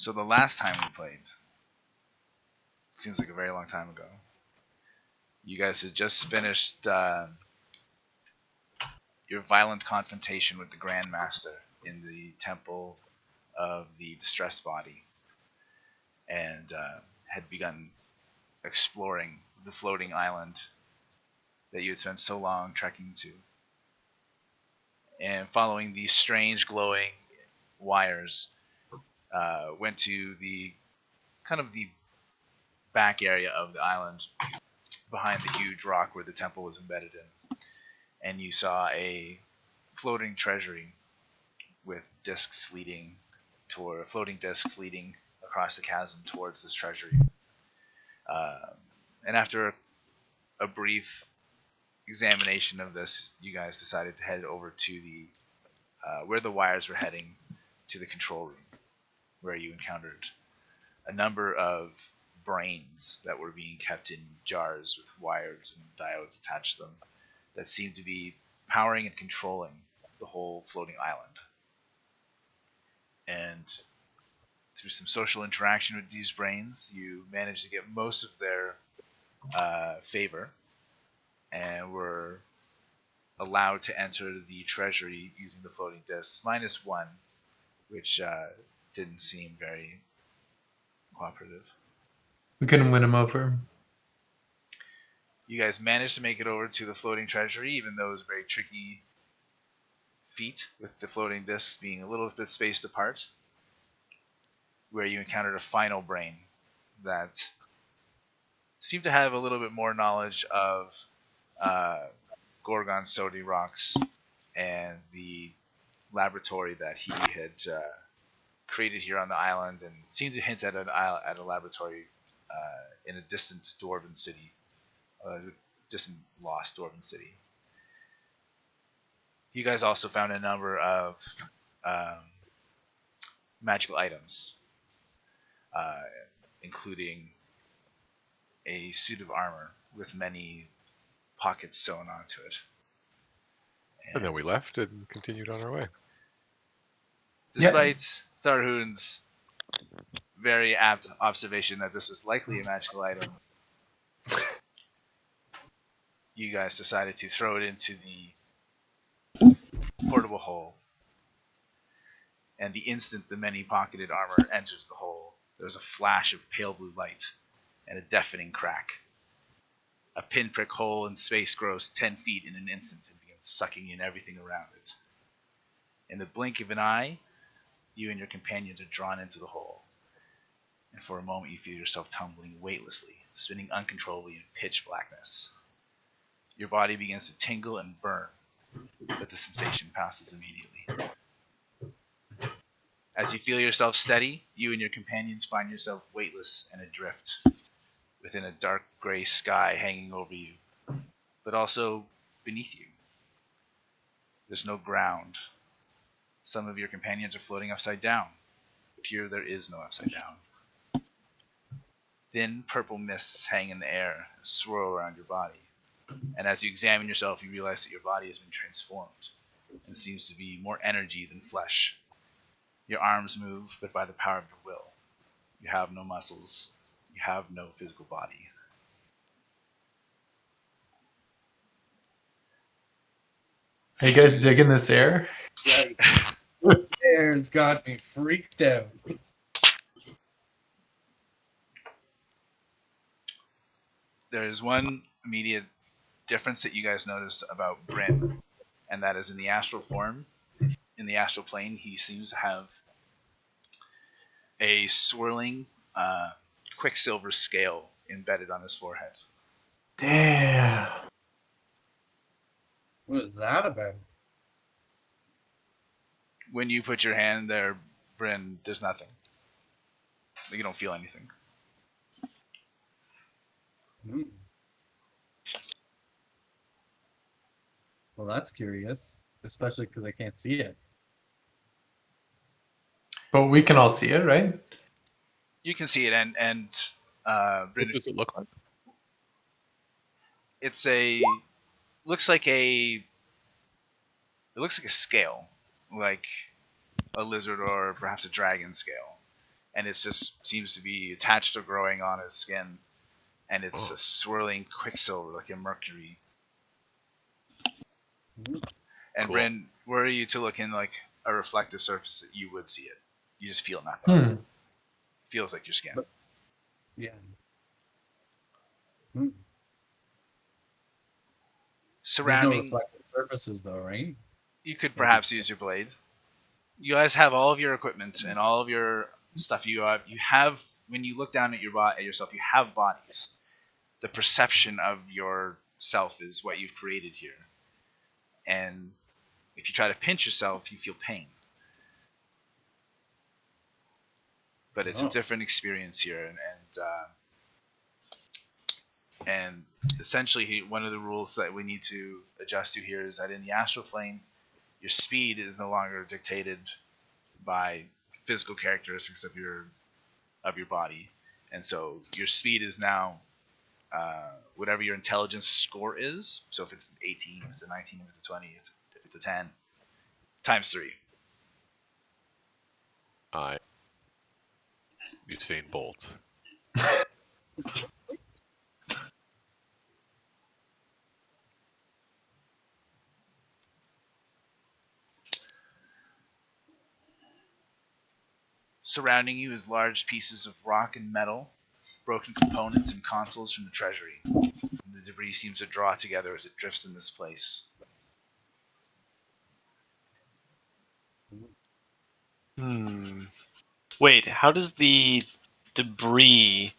So the last time we played, seems like a very long time ago, you guys had just finished your violent confrontation with the Grand Master in the Temple of the Distressed Body, and had begun exploring the floating island that you had spent so long trekking to. And following these strange glowing wires, went to the kind of the back area of the island behind the huge rock where the temple was embedded in, and you saw a floating treasury with floating discs leading across the chasm towards this treasury. And after a brief examination of this, you guys decided to head over to the where the wires were heading, to the control room, where you encountered a number of brains that were being kept in jars with wires and diodes attached to them that seemed to be powering and controlling the whole floating island. And through some social interaction with these brains, you managed to get most of their favor and were allowed to enter the treasury using the floating discs, -1, which didn't seem very cooperative. We couldn't win him over. You guys managed to make it over to the floating treasury, even though it was a very tricky feat, with the floating discs being a little bit spaced apart, where you encountered a final brain that seemed to have a little bit more knowledge of Gorgon Sodi rocks and the laboratory that he had created here on the island, and seemed to hint at a laboratory in a distant dwarven city, distant lost dwarven city. You guys also found a number of magical items, including a suit of armor with many pockets sewn onto it. And then we left and continued on our way. Despite Tharhun's very apt observation that this was likely a magical item, you guys decided to throw it into the portable hole. And the instant the many-pocketed armor enters the hole, there's a flash of pale blue light and a deafening crack. A pinprick hole in space grows 10 feet in an instant and begins sucking in everything around it. In the blink of an eye, you and your companions are drawn into the hole. And for a moment you feel yourself tumbling weightlessly, spinning uncontrollably in pitch blackness. Your body begins to tingle and burn, but the sensation passes immediately. As you feel yourself steady, you and your companions find yourself weightless and adrift within a dark gray sky hanging over you, but also beneath you. There's no ground. Some of your companions are floating upside down, but here there is no upside down. Thin purple mists hang in the air and swirl around your body, and as you examine yourself, you realize that your body has been transformed and seems to be more energy than flesh. Your arms move, but by the power of your will. You have no muscles. You have no physical body. Are you guys digging this air? Right. This air's got me freaked out. There is one immediate difference that you guys noticed about Brynn, and that is in the astral form. In the astral plane, he seems to have a swirling quicksilver scale embedded on his forehead. Damn. What is that about? When you put your hand there, Brynn, there's nothing. You don't feel anything. Well, that's curious, especially because I can't see it. But we can all see it, right? You can see it, and What Brynn, does it look like? it's looks like a scale, like a lizard or perhaps a dragon scale. and it just seems to be attached or growing on his skin, and it's a swirling quicksilver like a mercury. And Cool. Brynn, were you to look in like a reflective surface, that you would see it. You just feel nothing. Feels like your skin. Yeah. There's no Surrounding, reflective surfaces, though, right? you could perhaps use your blade. You guys have all of your equipment and all of your stuff. You have when you look down at yourself, you have bodies. The perception of yourself is what you've created here. And if you try to pinch yourself, you feel pain. But it's a different experience here, and essentially one of the rules that we need to adjust to here is that in the astral plane, your speed is no longer dictated by physical characteristics of your body, and so your speed is now whatever your intelligence score is. So if it's an 18, if it's a 19, if it's a 20, if it's a 10, times 3. Usain Bolt. Surrounding you is large pieces of rock and metal, broken components and consoles from the treasury. The debris seems to draw together as it drifts in this place. Wait, how does the debris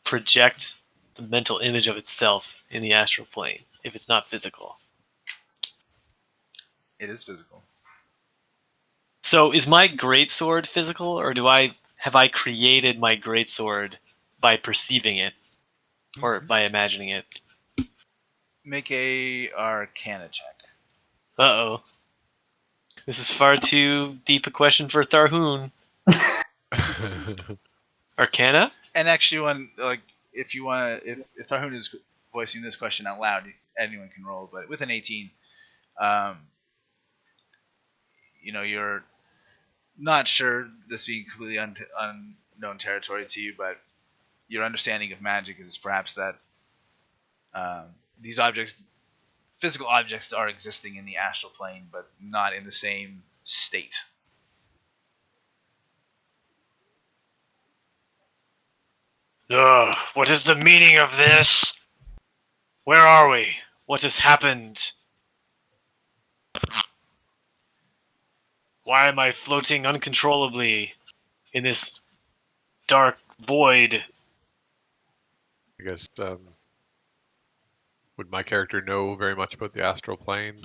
project the mental image of itself in the astral plane if it's not physical? It is physical. So is my greatsword physical, or have I created my greatsword by perceiving it or by imagining it? Make a Arcana check. Uh-oh. This is far too deep a question for Tharhun. Arcana? And actually, if Tharhun is voicing this question out loud, anyone can roll. But with an 18, you're not sure, this being completely unknown territory to you, but your understanding of magic is perhaps that these physical objects, are existing in the astral plane, but not in the same state. Ugh, what is the meaning of this? Where are we? What has happened? Why am I floating uncontrollably in this dark void? I guess, would my character know very much about the astral plane?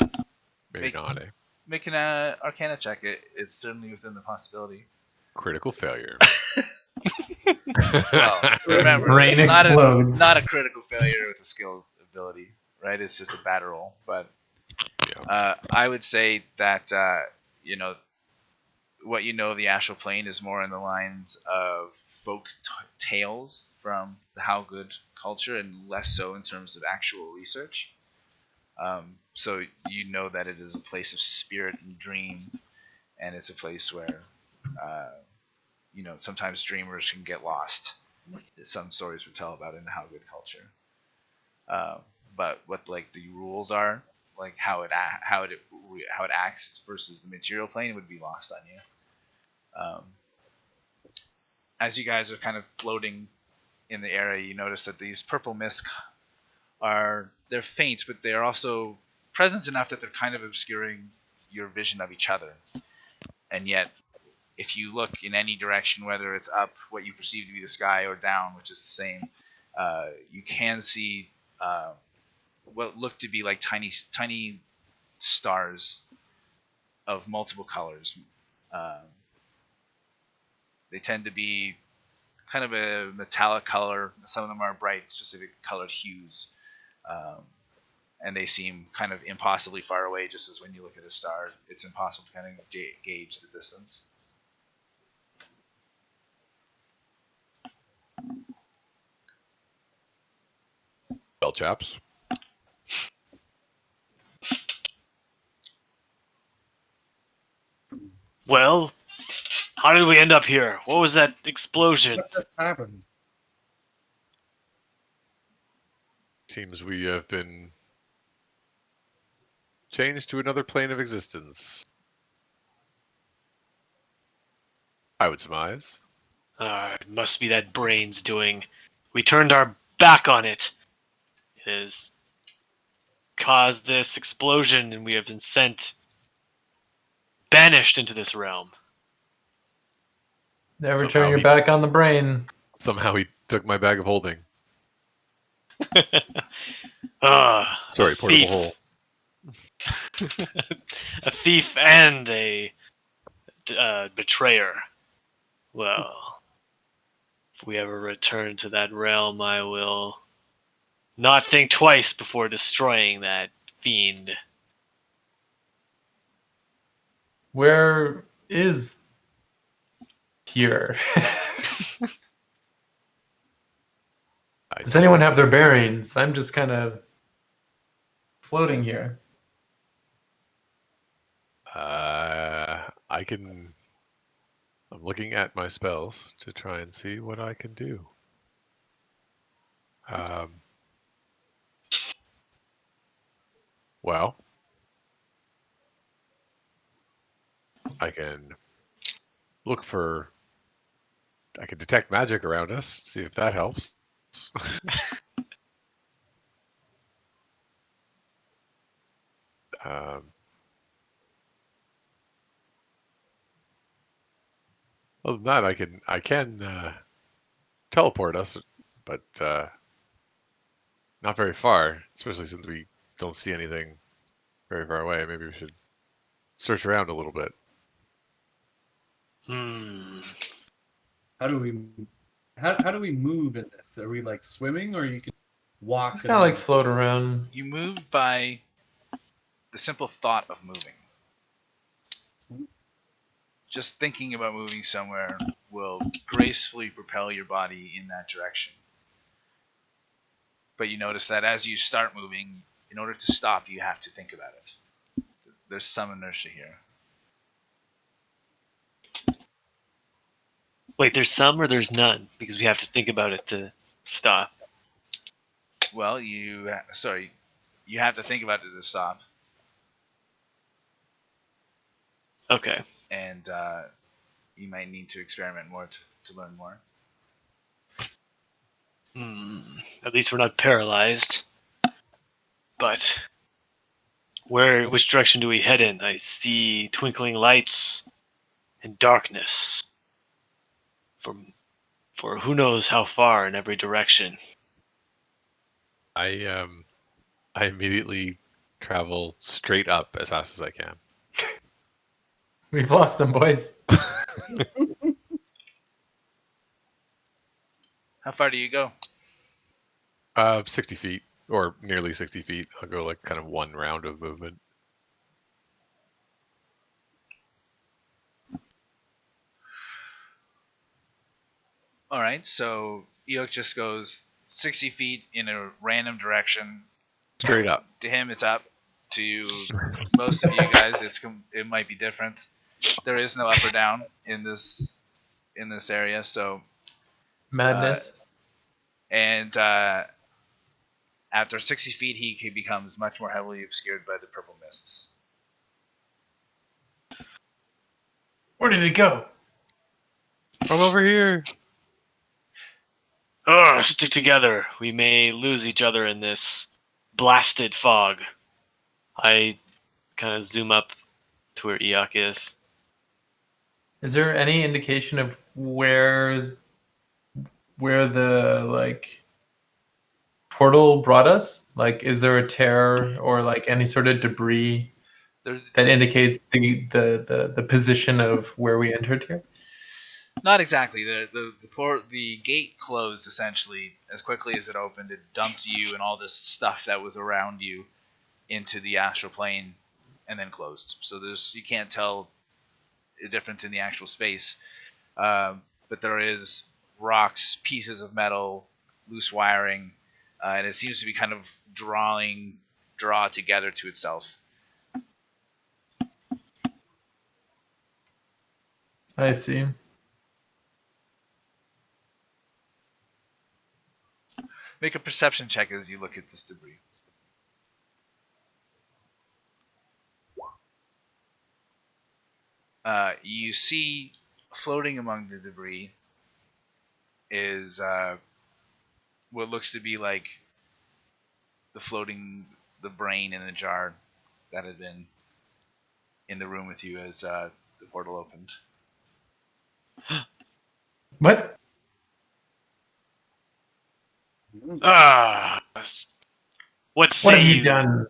Maybe not, eh? Make an Arcana check. It's certainly within the possibility. Critical failure. Well, remember, Brain it's explodes. not a critical failure with a skill ability, right? It's just a bad roll. But Yeah. I would say that what you know of the astral plane is more in the lines of folk tales from the Halgud culture, and less so in terms of actual research. So you know that it is a place of spirit and dream, and it's a place where sometimes dreamers can get lost. Some stories would tell about in the Halgud culture. But what the rules are, like how it acts versus the material plane, would be lost on you. As you guys are kind of floating in the area, you notice that these purple mists they're faint, but they are also present enough that they're kind of obscuring your vision of each other. And yet, if you look in any direction, whether it's up, what you perceive to be the sky, or down, which is the same, you can see what look to be like tiny stars of multiple colors. They tend to be kind of a metallic color. Some of them are bright, specific colored hues. And they seem kind of impossibly far away, just as when you look at a star, it's impossible to kind of gauge the distance. Well, chaps. Well, How did we end up here? What was that explosion? What just happened? Seems we have been changed to another plane of existence. I would surmise. It must be that brain's doing. We turned our back on it. It has caused this explosion, and we have been banished into this realm. Never Somehow turn your he- back on the brain. Somehow he took my bag of holding. Sorry, A portable thief. hole. A thief and a betrayer. Well, if we ever return to that realm, I will not think twice before destroying that fiend. Where is here? Does anyone have their bearings? I'm just kind of floating here. I can. I'm looking at my spells to try and see what I can do. Well, I can look for. I can detect magic around us. See if that helps. Other than that, I can teleport us, but not very far. Especially since we don't see anything very far away. Maybe we should search around a little bit. How do we move in this? Are we like swimming, or you can walk? It's kind of like float around. You move by the simple thought of moving. Just thinking about moving somewhere will gracefully propel your body in that direction. But you notice that as you start moving, in order to stop, you have to think about it. There's some inertia here. Wait, there's some or there's none? Because we have to think about it to stop. Well, you have to think about it to stop. Okay. And you might need to experiment more to learn more. At least we're not paralyzed. But which direction do we head in? I see twinkling lights and darkness. For who knows how far in every direction. I immediately travel straight up as fast as I can. We've lost them, boys. How far do you go? 60 feet, or nearly 60 feet. I'll go like kind of one round of movement. All right, so Eikooc just goes 60 feet in a random direction. Straight up. To him, it's up. To most of you guys, it might be different. There is no up or down in this area, so Madness. and after 60 feet, he becomes much more heavily obscured by the purple mists. Where did it go? I'm over here. Stick together. We may lose each other in this blasted fog. I kind of zoom up to where Eikooc is. Is there any indication of where the portal brought us? Like, is there a tear or like any sort of debris that indicates the position of where we entered here? Not exactly. The gate closed essentially as quickly as it opened. It dumped you and all this stuff that was around you into the astral plane, and then closed. So you can't tell a difference in the actual space. But there is rocks, pieces of metal, loose wiring, and it seems to be kind of draw together to itself. I see. Make a perception check as you look at this debris. You see floating among the debris is what looks to be like the brain in a jar that had been in the room with you as the portal opened. What? Ah, what What say have you done?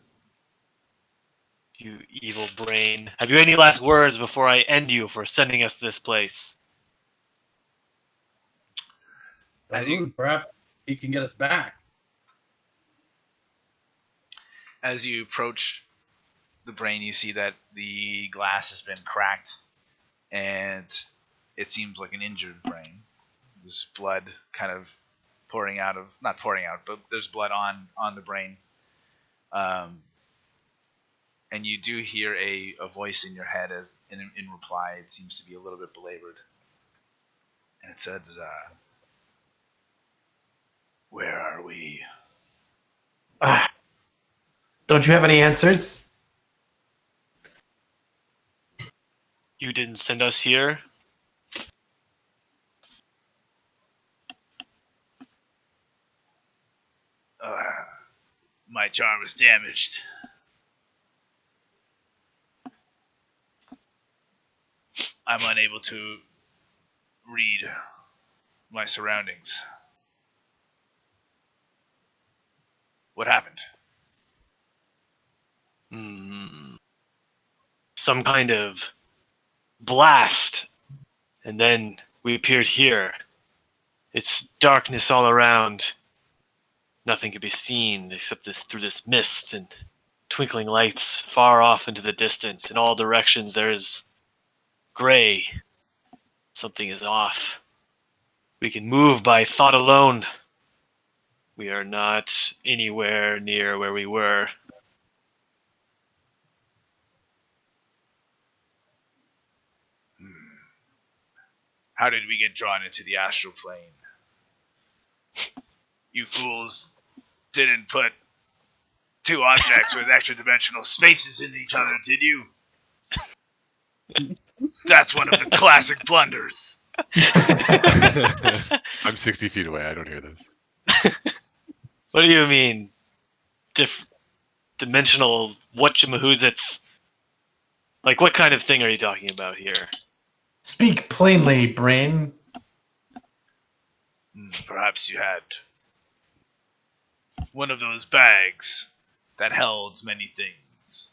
you evil brain? Have you any last words before I end you for sending us to this place? Perhaps he can get us back. As you approach the brain, you see that the glass has been cracked, and it seems like an injured brain. There's blood kind of pouring out of, not pouring out, but there's blood on the brain. And you do hear a voice in your head as in reply. It seems to be a little bit belabored. And it says, where are we? Don't you have any answers? You didn't send us here? My charm is damaged. I'm unable to read my surroundings. What happened? Some kind of blast. And then we appeared here. It's darkness all around. Nothing can be seen except through this mist and twinkling lights far off into the distance. In all directions there is gray. Something is off. We can move by thought alone. We are not anywhere near where we were. How did we get drawn into the astral plane? You fools didn't put two objects with extra dimensional spaces in each other, did you? That's one of the classic blunders. I'm 60 feet away. I don't hear this. What do you mean? Dimensional whatchamahoozits? Like, what kind of thing are you talking about here? Speak plainly, brain. Perhaps you had one of those bags that held many things.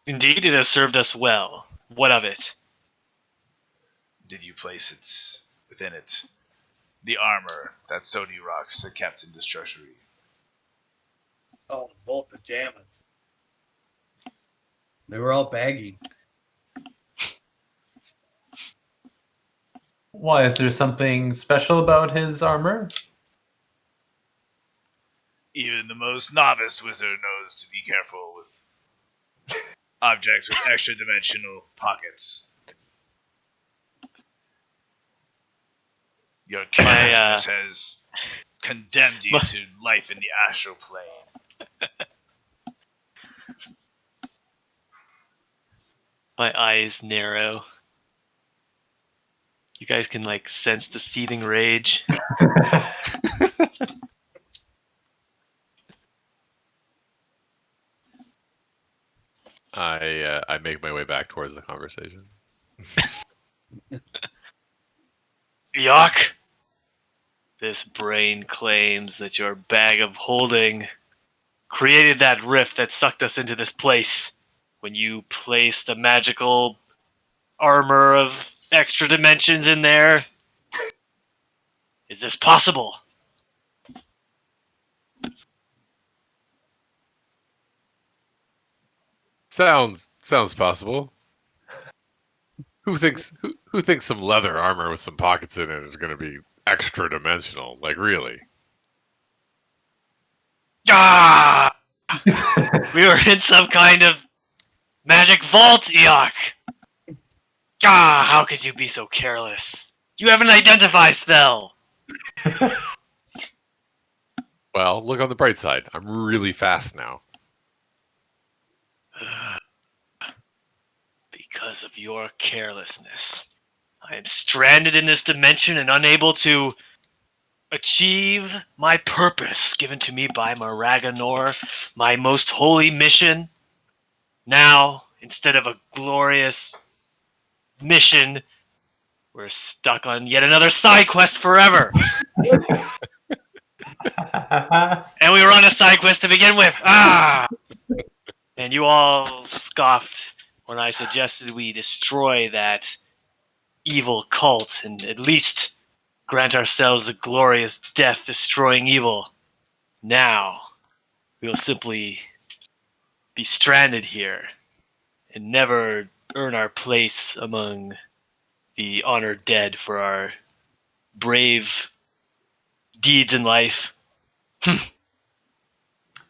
Indeed, it has served us well. What of it? Did you place within it the armor that Sodi Rocks had kept in this treasury? Oh, his old pajamas. They were all baggy. Why, is there something special about his armor? Even the most novice wizard knows to be careful with objects with extra dimensional pockets. Your carelessness has condemned you to life in the astral plane. My eyes narrow. You guys can, like, sense the seething rage. I make my way back towards the conversation. Yuck! This brain claims that your bag of holding created that rift that sucked us into this place when you placed a magical armor of extra dimensions in there. Is this possible? Sounds possible. Who thinks some leather armor with some pockets in it is going to be extra dimensional? Like, really? Ah! We were in some kind of magic vault, Eikooc! Ah, how could you be so careless? You have an identify spell! Well, look on the bright side. I'm really fast now. Because of your carelessness, I am stranded in this dimension and unable to achieve my purpose given to me by Maraganor, my most holy mission. Now, instead of a glorious mission, we're stuck on yet another side quest forever. And we were on a side quest to begin with. Ah! And you all scoffed when I suggested we destroy that evil cult and at least grant ourselves a glorious death destroying evil. Now, we will simply be stranded here and never earn our place among the honored dead for our brave deeds in life.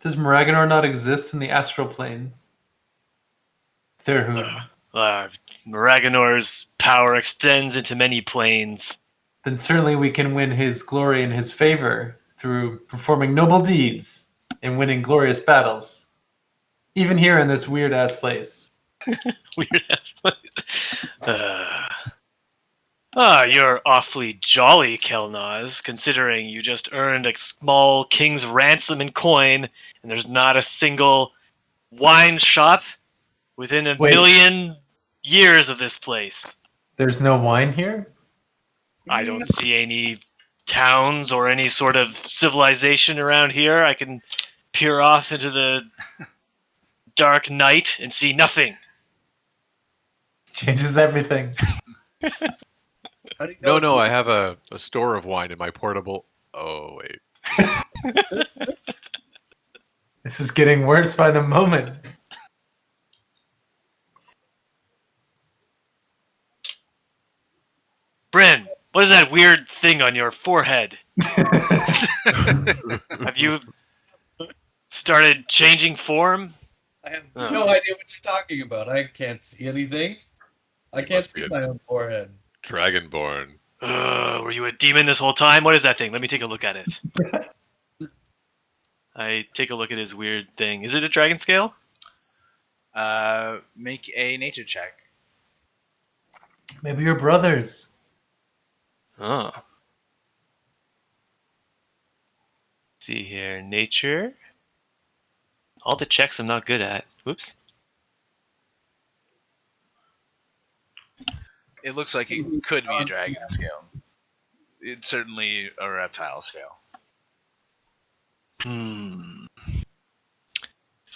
Does Maraganor not exist in the astral plane? Tharhun. Maraganor's power extends into many planes. Then certainly we can win his glory in his favor through performing noble deeds and winning glorious battles. Even here in this weird-ass place. Weird ass place. You're awfully jolly, Kelnozz, considering you just earned a small king's ransom in coin, and there's not a single wine shop within a million years of this place. There's no wine here? I don't see any towns or any sort of civilization around here. I can peer off into the dark night and see nothing. Changes everything. No, I have a store of wine in my portable... Oh, wait. This is getting worse by the moment. Brynn, what is that weird thing on your forehead? Have you started changing form? I have no idea what you're talking about. I can't see anything. I can't see my own forehead. Dragonborn. Were you a demon this whole time? What is that thing? Let me take a look at it. I take a look at his weird thing. Is it a dragon scale? Make a nature check. Maybe you're brothers. Oh. See here, nature. All the checks I'm not good at. Whoops. It looks like it could be a dragon scale. It's certainly a reptile scale. Hmm.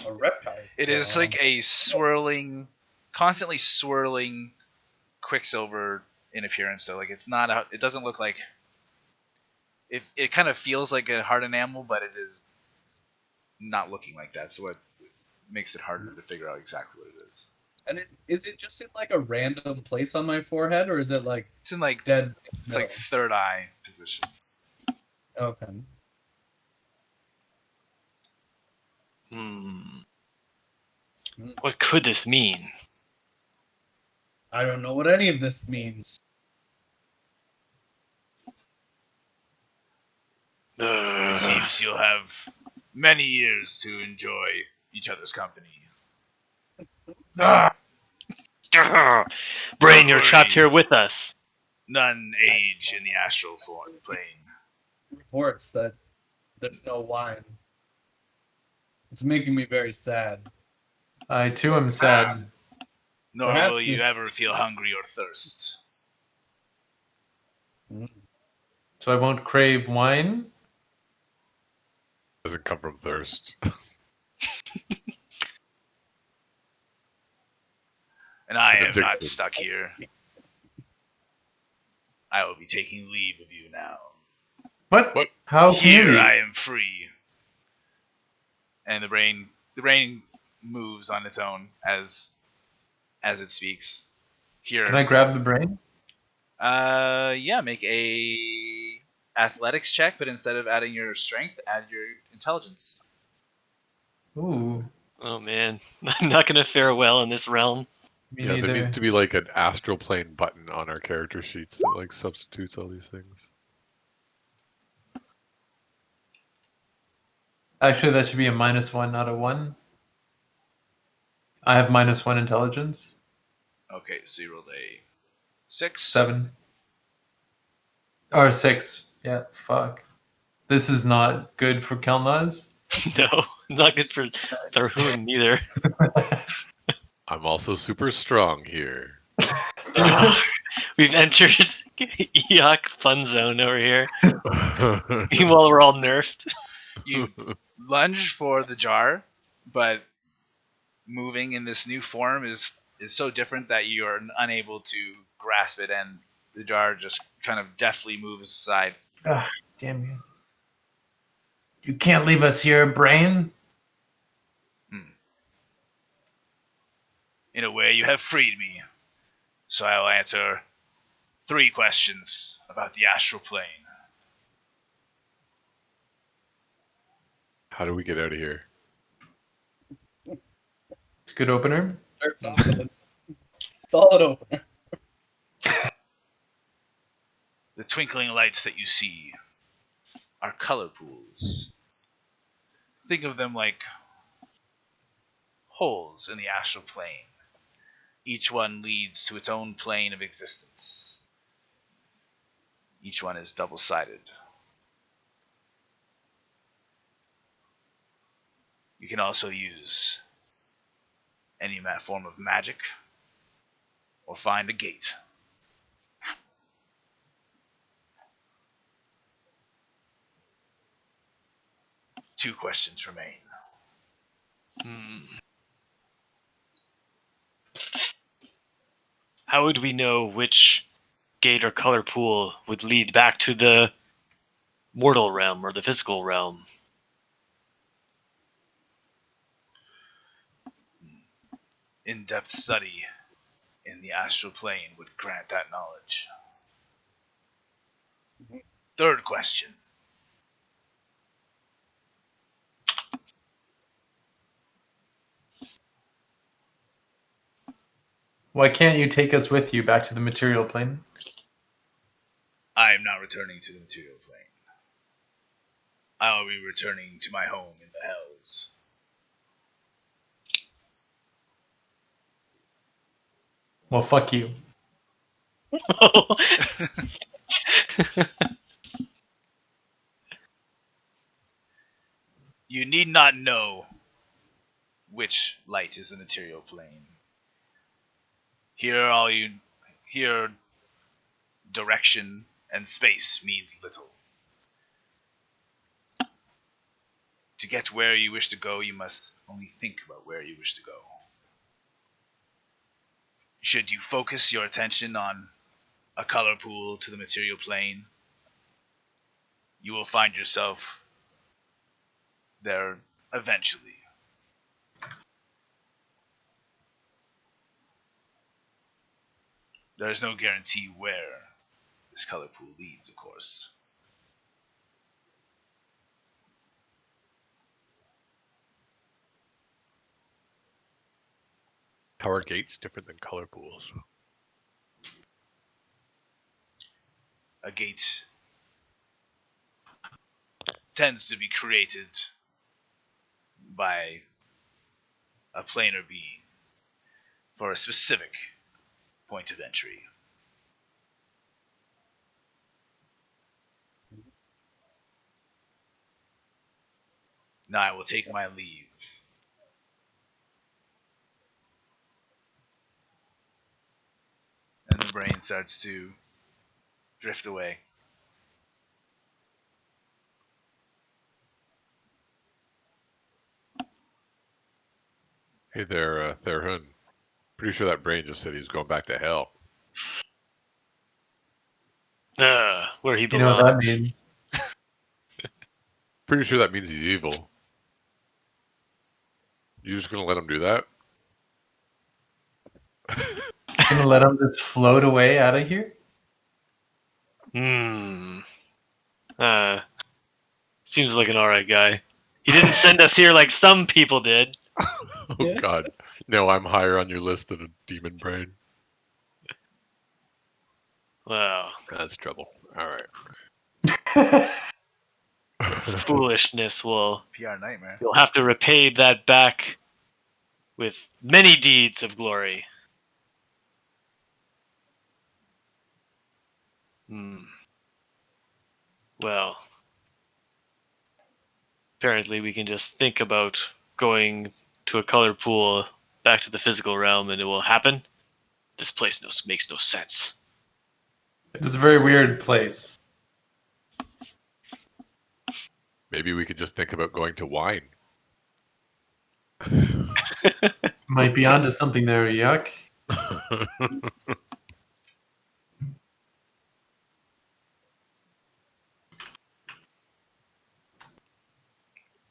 A reptile. It is like a constantly swirling quicksilver in appearance. So like it doesn't look like. It kind of feels like a hard enamel, but it is not looking like that. So it makes it harder to figure out exactly what it is. And is it just in like a random place on my forehead, or is it like It's in like dead? It's like third eye position. Okay. What could this mean? I don't know what any of this means. It seems you'll have many years to enjoy each other's company. Brynn, you're trapped here with us. None age in the astral plane. Reports that there's no wine. It's making me very sad. I too am sad. Nor Perhaps will you ever feel hungry or thirst. So I won't crave wine? Doesn't come from thirst. And I am addictive. not stuck here. I will be taking leave of you now. What? What? How can you Here leave? I am free. And the brain moves on its own as it speaks. Here. Can I grab the brain? Yeah, make a athletics check, but instead of adding your strength, add your intelligence. Ooh. Oh man, I'm not gonna fare well in this realm. Me Yeah, there neither. needs to be like an astral plane button on our character sheets that like substitutes all these things. Actually, that should be a -1, not a 1. I have -1 intelligence. Okay, so you rolled a 6. 7. Or 6. Yeah, fuck. This is not good for Kelnozz. No, not good for Tharhun either. I'm also super strong here. We've entered Eikooc fun zone over here. Meanwhile, we're all nerfed. You lunge for the jar, but moving in this new form is so different that you are unable to grasp it, and the jar just kind of deftly moves aside. Ah, damn you. You can't leave us here, Brain. In a way, you have freed me, so I will answer 3 questions about the astral plane. How do we get out of here? It's a good opener. Start solid. Solid open. The twinkling lights that you see are color pools. Think of them like holes in the astral plane. Each one leads to its own plane of existence. Each one is double-sided. You can also use any form of magic or find a gate. Two questions remain. How would we know which gate or color pool would lead back to the mortal realm or the physical realm? In-depth study in the astral plane would grant that knowledge. Third question. Why can't you take us with you back to the material plane? I am not returning to the material plane. I will be returning to my home in the hells. Well, fuck you. You need not know which light is the material plane. Here direction and space means little. To get where you wish to go, you must only think about where you wish to go. Should you focus your attention on a color pool to the material plane, you will find yourself there eventually. There is no guarantee where this color pool leads, of course. How are gates different than color pools? A gate tends to be created by a planar being for a specific point of entry. Now I will take my leave. And the brain starts to drift away. Hey there, Tharhun. Pretty sure that brain just said he was going back to hell. Where he You know what that belongs. means? Pretty sure that means he's evil. You just gonna let him do that? Gonna let him just float away out of here? Seems like an alright guy. He didn't send us here like some people did. Oh God! No, I'm higher on your list than a demon brain. Well, That's trouble. All right. foolishness will. PR nightmare. You'll have to repay that back with many deeds of glory. Well, apparently we can just think about going to a color pool back to the physical realm and it will happen. This place makes no sense. It's a very weird place. Maybe we could just think about going to wine. Might be onto something there, Yuck.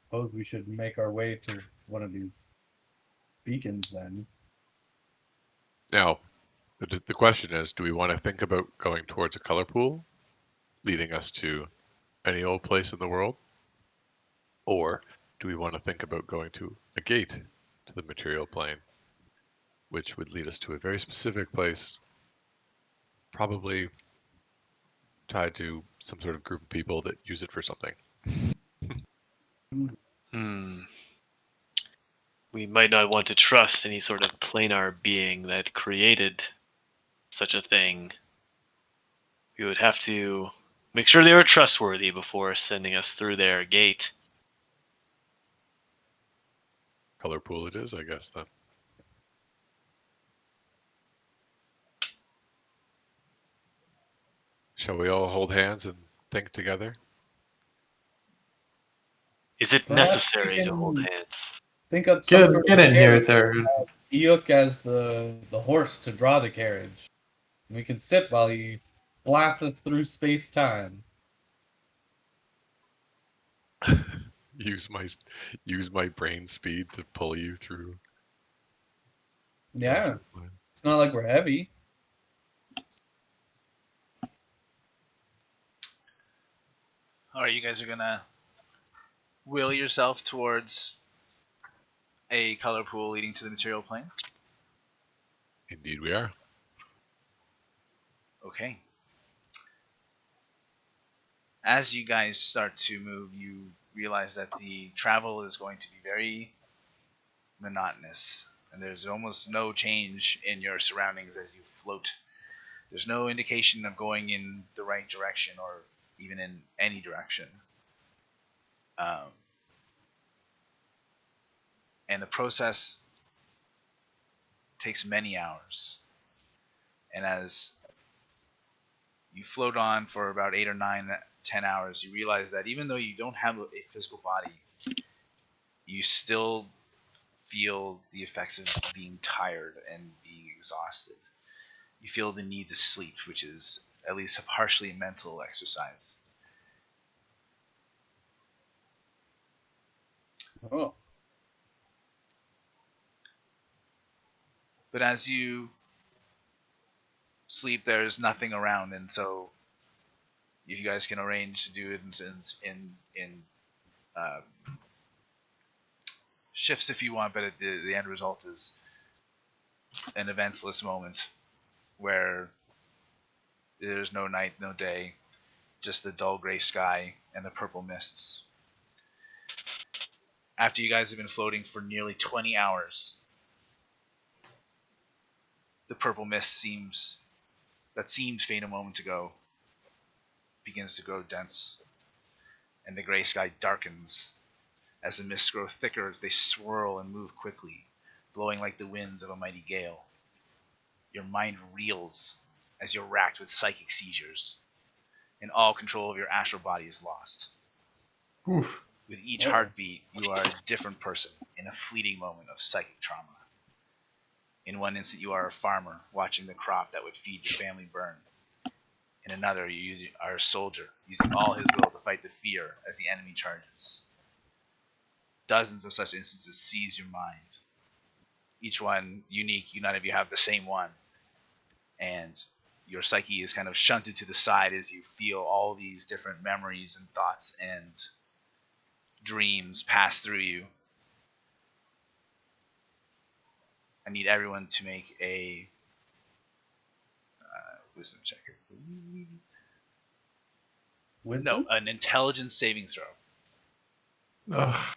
Suppose we should make our way to one of these beacons then. Now, the question is, do we want to think about going towards a color pool, leading us to any old place in the world? Or do we want to think about going to a gate to the material plane, which would lead us to a very specific place, probably tied to some sort of group of people that use it for something? We might not want to trust any sort of planar being that created such a thing. We would have to make sure they were trustworthy before sending us through their gate. Color pool it is, I guess, then. Shall we all hold hands and think together? Is it Perhaps necessary we to hold can- hands? Think of some sort Get of in here, carriage. Tharhun. Eikooc as the horse to draw the carriage. We can sit while he blasts us through space-time. Use my brain speed to pull you through. Yeah, it's not like we're heavy. Alright, you guys are gonna will yourself towards a color pool leading to the material plane? Indeed we are. Okay. As you guys start to move, you realize that the travel is going to be very monotonous, and there's almost no change in your surroundings as you float. There's no indication of going in the right direction or even in any direction. And the process takes many hours. And as you float on for about 8 or 9, 10 hours, you realize that even though you don't have a physical body, you still feel the effects of being tired and being exhausted. You feel the need to sleep, which is at least a partially mental exercise. Oh, But as you sleep, there's nothing around, and so if you guys can arrange to do it in shifts if you want, but the end result is an eventless moment where there's no night, no day, just the dull gray sky and the purple mists. After you guys have been floating for nearly 20 hours, the purple mist that seemed faint a moment ago begins to grow dense, and the gray sky darkens. As the mists grow thicker, they swirl and move quickly, blowing like the winds of a mighty gale. Your mind reels as you're racked with psychic seizures, and all control of your astral body is lost. Oof. With each heartbeat, you are a different person in a fleeting moment of psychic trauma. In one instant, you are a farmer watching the crop that would feed your family burn. In another, you are a soldier using all his will to fight the fear as the enemy charges. Dozens of such instances seize your mind. Each one unique. None of you have the same one. And your psyche is kind of shunted to the side as you feel all these different memories and thoughts and dreams pass through you. I need everyone to make a wisdom check. Wisdom? No, an intelligence saving throw. Ugh.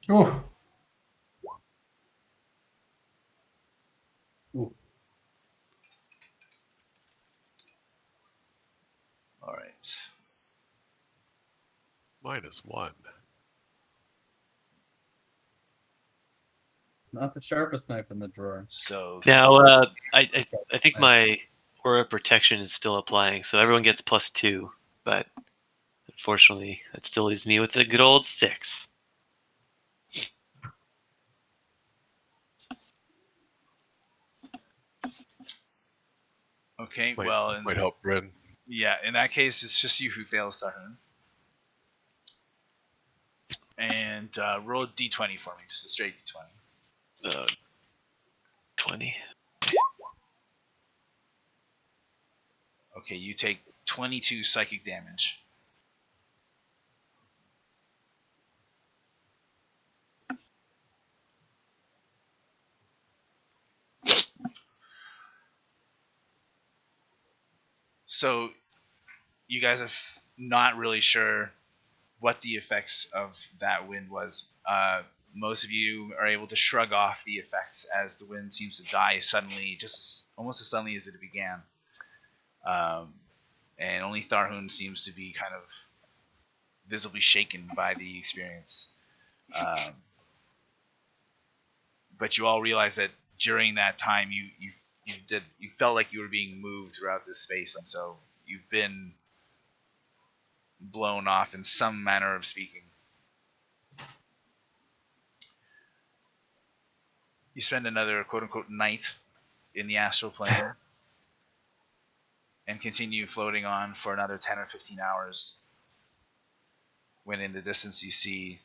Oh, Ooh. All right. -1. Not the sharpest knife in the drawer. So Now, I think my aura protection is still applying, so everyone gets +2. But unfortunately, that still leaves me with a good old 6. okay, Might, well, might help Brynn. yeah, in that case, it's just you who fails, Tharhun. And roll a d20 for me, just a straight d20. 20. Okay, you take 22 psychic damage. So you guys are not really sure what the effects of that wind was. Most of you are able to shrug off the effects as the wind seems to die suddenly, almost as suddenly as it began. And only Tharhun seems to be kind of visibly shaken by the experience. But you all realize that during that time, you felt like you were being moved throughout this space, and so you've been blown off in some manner of speaking. You spend another quote-unquote night in the astral plane and continue floating on for another 10 or 15 hours, when in the distance you see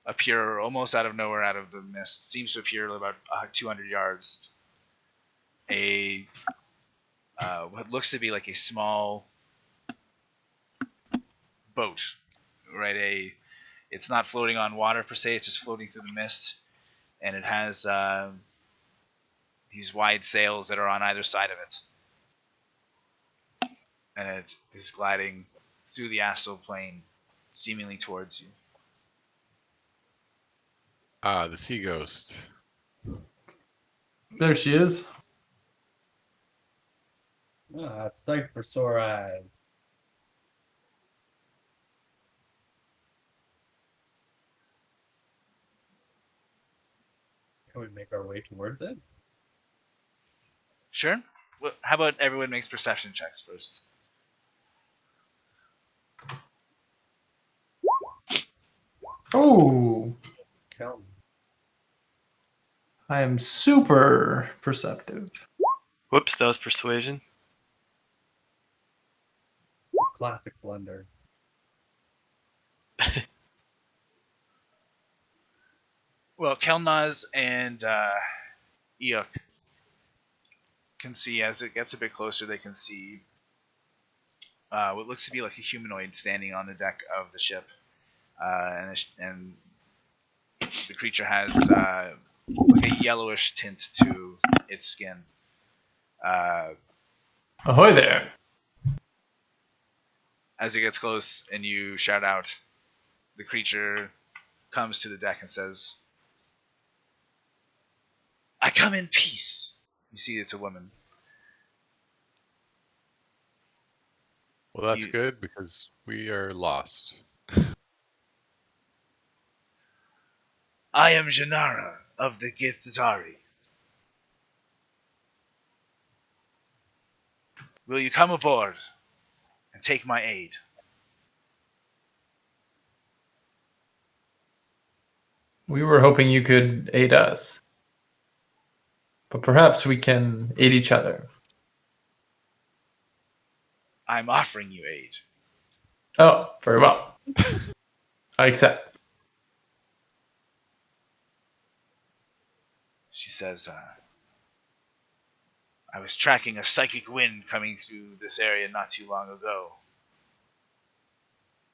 appear almost out of nowhere, out of the mist, seems to appear about 200 yards, what looks to be like a small boat, right? It's not floating on water per se, it's just floating through the mist, and it has these wide sails that are on either side of it. And it is gliding through the astral plane, seemingly towards you. Ah, the sea ghost. there she is. Ah, it's sight for sore eyes. Can we make our way towards it? Sure. Well, how about everyone makes perception checks first? Oh, Kelnozz. I am super perceptive. Whoops, that was persuasion. Classic blunder. Well, Kelnozz and Eikooc can see, as it gets a bit closer, they can see what looks to be like a humanoid standing on the deck of the ship. And the creature has like a yellowish tint to its skin. Ahoy there. As it gets close and you shout out, the creature comes to the deck and says, "I come in peace." You see it's a woman. Well, that's good because we are lost. "I am Janara of the Githzari. Will you come aboard and take my aid?" We were hoping you could aid us. But perhaps we can aid each other. "I'm offering you aid." Oh, very well. I accept. She says, "I was tracking a psychic wind coming through this area not too long ago.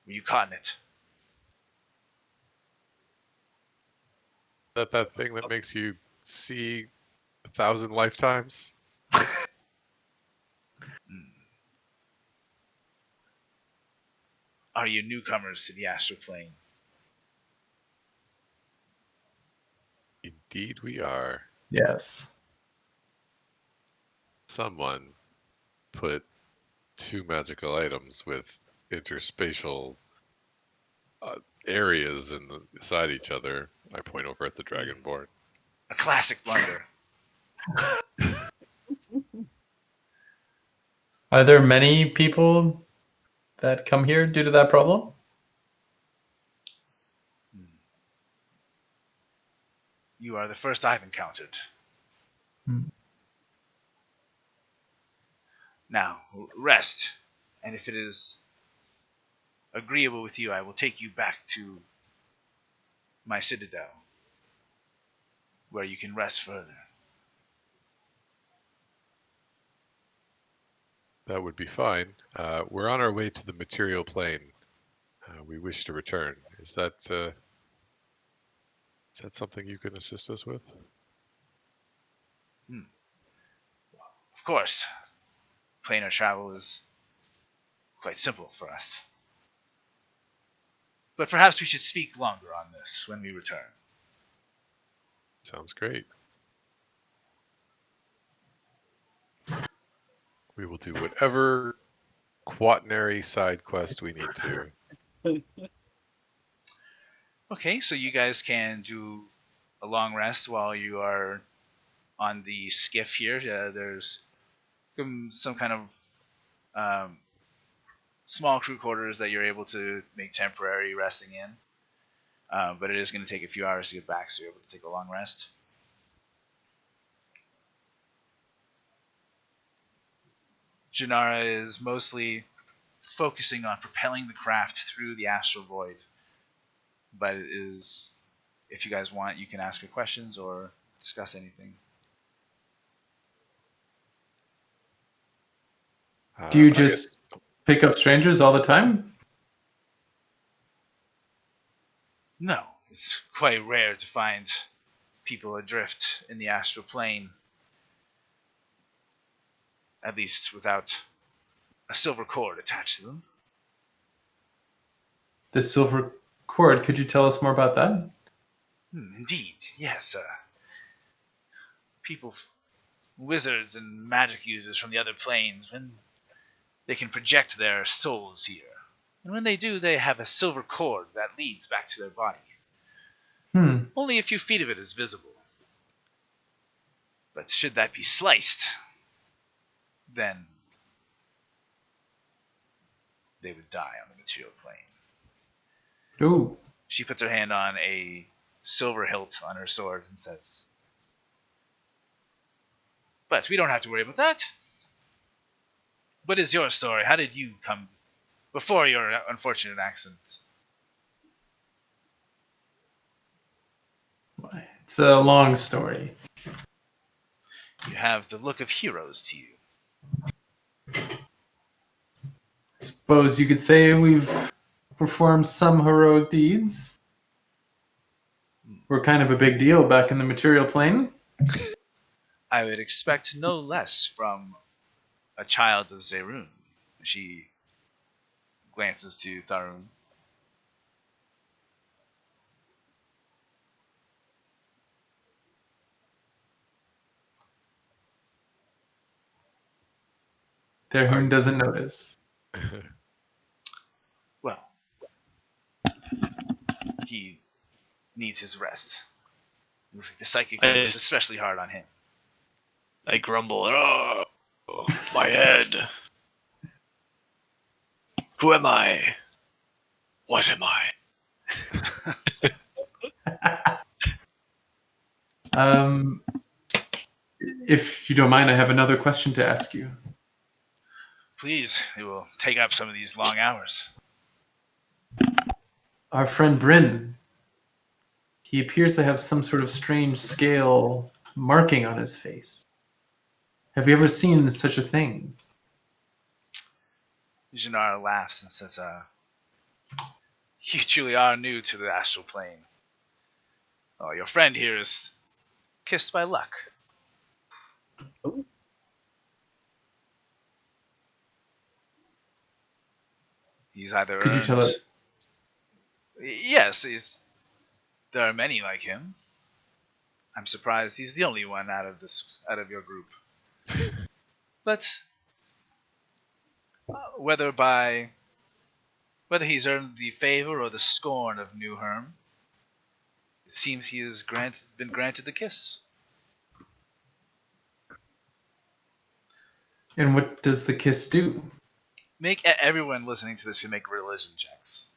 Were you caught in it?" that thing that makes you see 1,000 lifetimes? Are you newcomers to the astral plane? Indeed we are. Yes. Someone put 2 magical items with interspatial areas inside each other. I point over at the Dragonborn. A classic blunder. Are there many people that come here due to that problem? You are the first I've encountered. Now, rest, and if it is agreeable with you, I will take you back to my citadel, where you can rest further. That would be fine. We're on our way to the material plane. We wish to return. Is that something you can assist us with? Of course, planar travel is quite simple for us. But perhaps we should speak longer on this when we return. Sounds great. We will do whatever quaternary side quest we need to. Okay, so you guys can do a long rest while you are on the skiff here. There's some kind of small crew quarters that you're able to make temporary resting in. But it is going to take a few hours to get back, so you're able to take a long rest. Janara is mostly focusing on propelling the craft through the astral void. But it is, if you guys want, you can ask her questions or discuss anything. Do you just pick up strangers all the time? No, it's quite rare to find people adrift in the astral plane. At least without a silver cord attached to them. The silver cord, could you tell us more about that? Indeed, yes. People, wizards and magic users from the other planes, when they can project their souls here. And when they do, they have a silver cord that leads back to their body. Only a few feet of it is visible. But should that be sliced, then they would die on the material plane. Ooh. She puts her hand on a silver hilt on her sword and says, "But we don't have to worry about that. What is your story? How did you come before your unfortunate accident?" It's a long story. You have the look of heroes to you. Suppose you could say we've performed some heroic deeds. We're kind of a big deal back in the material plane. I would expect no less from a child of Zerun. She glances to Tharhun. Tharhun doesn't notice. Well, he needs his rest. It looks like the psychic is especially hard on him. I grumble. Oh, my head. Who am I? What am I? If you don't mind, I have another question to ask you. Please, it will take up some of these long hours. Our friend Brynn, he appears to have some sort of strange scale marking on his face. Have you ever seen such a thing? Janara laughs and says, "You truly are new to the astral plane. Oh, your friend here is kissed by luck. Oh. He's either Could you tell earned. it? Yes, there are many like him. I'm surprised he's the only one out of your group. But whether he's earned the favor or the scorn of New Herm, it seems he has been granted the kiss. And what does the kiss do? Make everyone listening to this can make religion checks.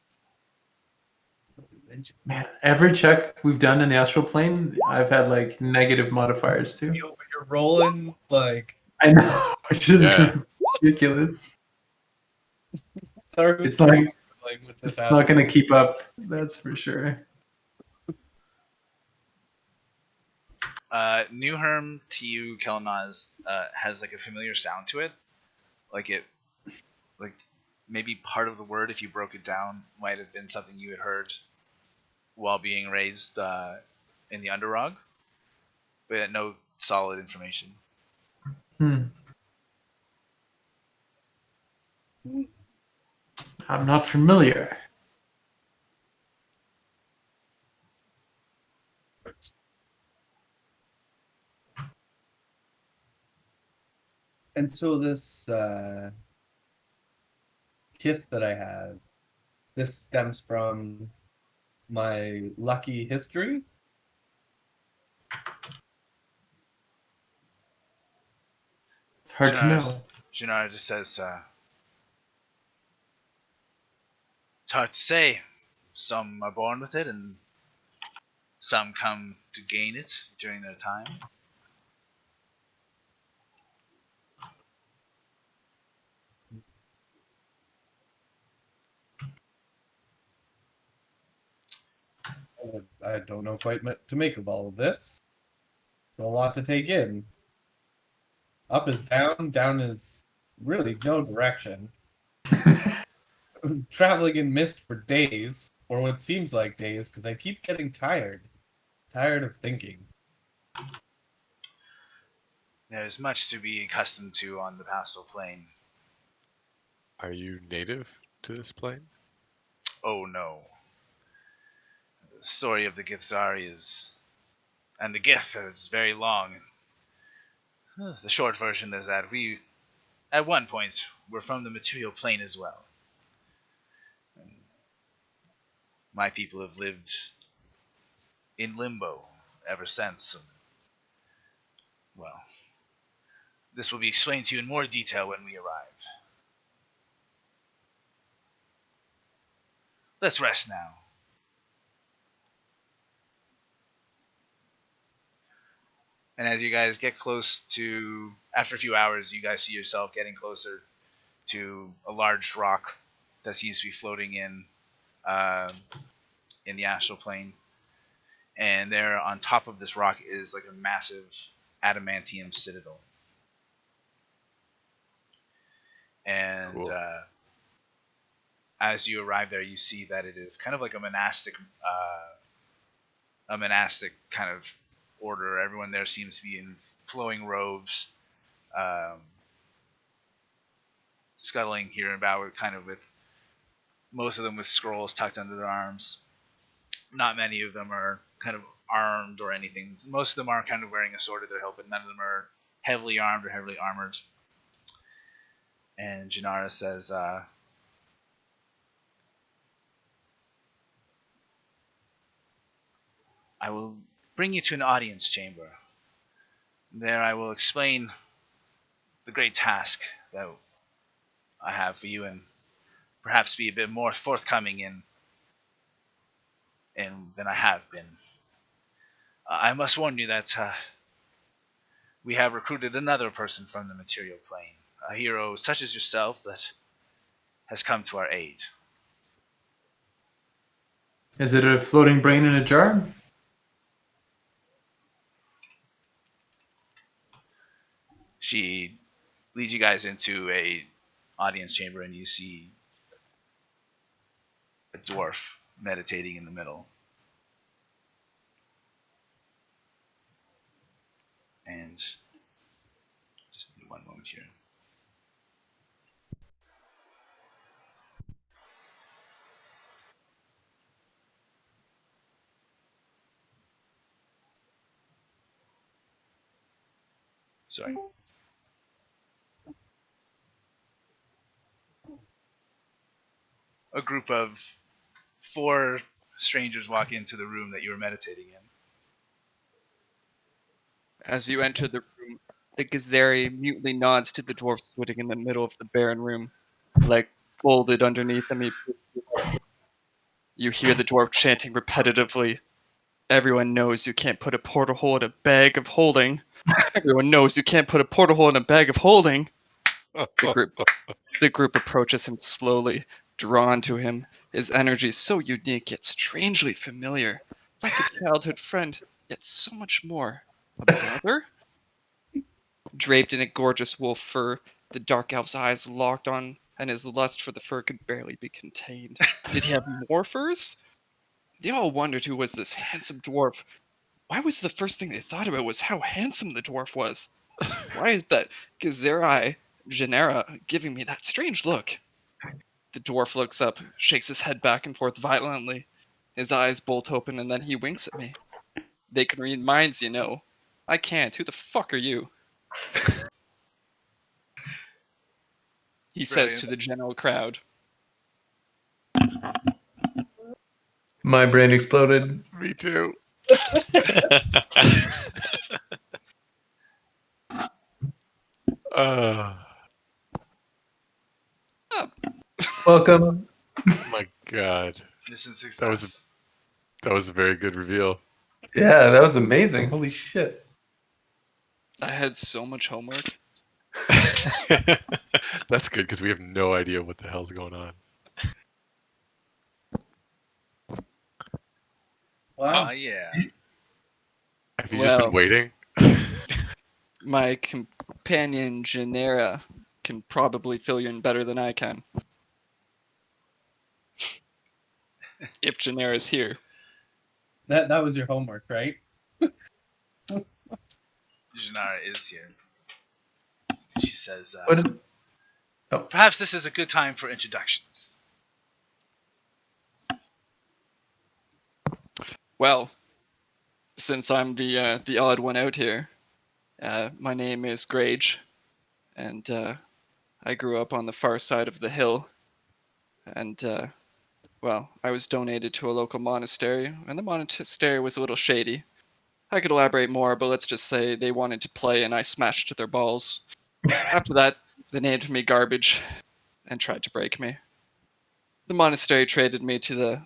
Man, every check we've done in the astral plane, I've had like negative modifiers too. You're rolling like I know, which is Yeah. ridiculous. Tharhun It's like with this it's not going to keep up. That's for sure. New Herm to you, Kelnozz, has like a familiar sound to it. Like maybe part of the word, if you broke it down, might have been something you had heard while being raised in the Underrog, but no solid information. I'm not familiar. And so this kiss that I had, this stems from my lucky history. It's hard to know. Janara just says, it's hard to say. Some are born with it, and some come to gain it during their time. I don't know quite what to make of all of this. It's a lot to take in. Up is down, down is really no direction. Traveling in mist for days, or what seems like days, because I keep getting tired. Tired of thinking. There's much to be accustomed to on the Pastoral Plane. Are you native to this plane? Oh no. The story of the Githzari and the Gith is very long. The short version is that we, at one point, were from the material plane as well. And my people have lived in limbo ever since. Well, this will be explained to you in more detail when we arrive. Let's rest now. And as you guys get close to, after a few hours, you guys see yourself getting closer to a large rock that seems to be floating in the astral plane. And there on top of this rock is like a massive adamantium citadel. And Cool. As you arrive there, you see that it is kind of like a monastic kind of order. Everyone there seems to be in flowing robes, scuttling here and about, kind of with most of them with scrolls tucked under their arms. Not many of them are kind of armed or anything. Most of them are kind of wearing a sword at their hilt, but none of them are heavily armed or heavily armored. And Janara says, I will bring you to an audience chamber. There I will explain the great task that I have for you and perhaps be a bit more forthcoming in than I have been. I must warn you that we have recruited another person from the material plane, a hero such as yourself that has come to our aid. Is it a floating brain in a jar? She leads you guys into a audience chamber, and you see a dwarf meditating in the middle. moment here. Sorry. A group of 4 strangers walk into the room that you were meditating in. As you enter the room, the Gazeri mutely nods to the dwarf sitting in the middle of the barren room, leg folded underneath him. You hear the dwarf chanting repetitively. Everyone knows you can't put a portal hole in a bag of holding. Everyone knows you can't put a portal hole in a bag of holding. The group approaches him slowly, drawn to him. His energy is so unique yet strangely familiar, like a childhood friend, yet so much more. A brother? Draped in a gorgeous wolf fur, the dark elf's eyes locked on, and his lust for the fur could barely be contained. Did he have more furs? They all wondered who was this handsome dwarf. Why was the first thing they thought about was how handsome the dwarf was? Why is that Gazeri Genera giving me that strange look? The dwarf looks up, shakes his head back and forth violently. His eyes bolt open and then he winks at me. They can read minds, you know. I can't. Who the fuck are you? He says to the general crowd. My brain exploded. Me too. Uh, Welcome. oh my god. Mission success. That was a very good reveal. Yeah, that was amazing. Holy shit. I had so much homework. That's good because we have no idea what the hell's going on. Wow. Yeah. Have you just been Well, waiting? my companion Genera can probably fill you in better than I can. If Genera's here. That was your homework, right? Janara is here. She says, What did- perhaps this is a good time for introductions. Well, since I'm the odd one out here, my name is Grage, and I grew up on the far side of the hill, and well, I was donated to a local monastery, and the monastery was a little shady. I could elaborate more, but let's just say they wanted to play, and I smashed their balls. After that, they named me Garbage, and tried to break me. The monastery traded me to the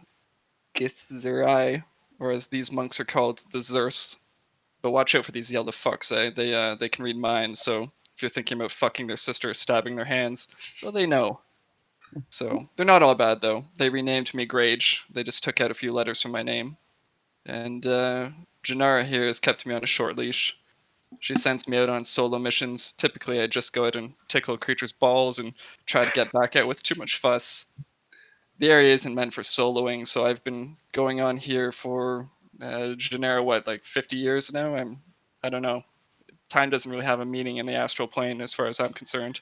Githzerai, or as these monks are called, the Zers. But watch out for these yellow fucks, eh? They can read minds, so if you're thinking about fucking their sister or stabbing their hands, well, they know. So, they're not all bad, though. They renamed me Grage. They just took out a few letters from my name. And, Janara here has kept me on a short leash. She sends me out on solo missions. Typically, I just go out and tickle creatures' balls and try to get back out with too much fuss. The area isn't meant for soloing, so I've been going on here for Genera, what, like 50 years now? I don't know. Time doesn't really have a meaning in the astral plane as far as I'm concerned.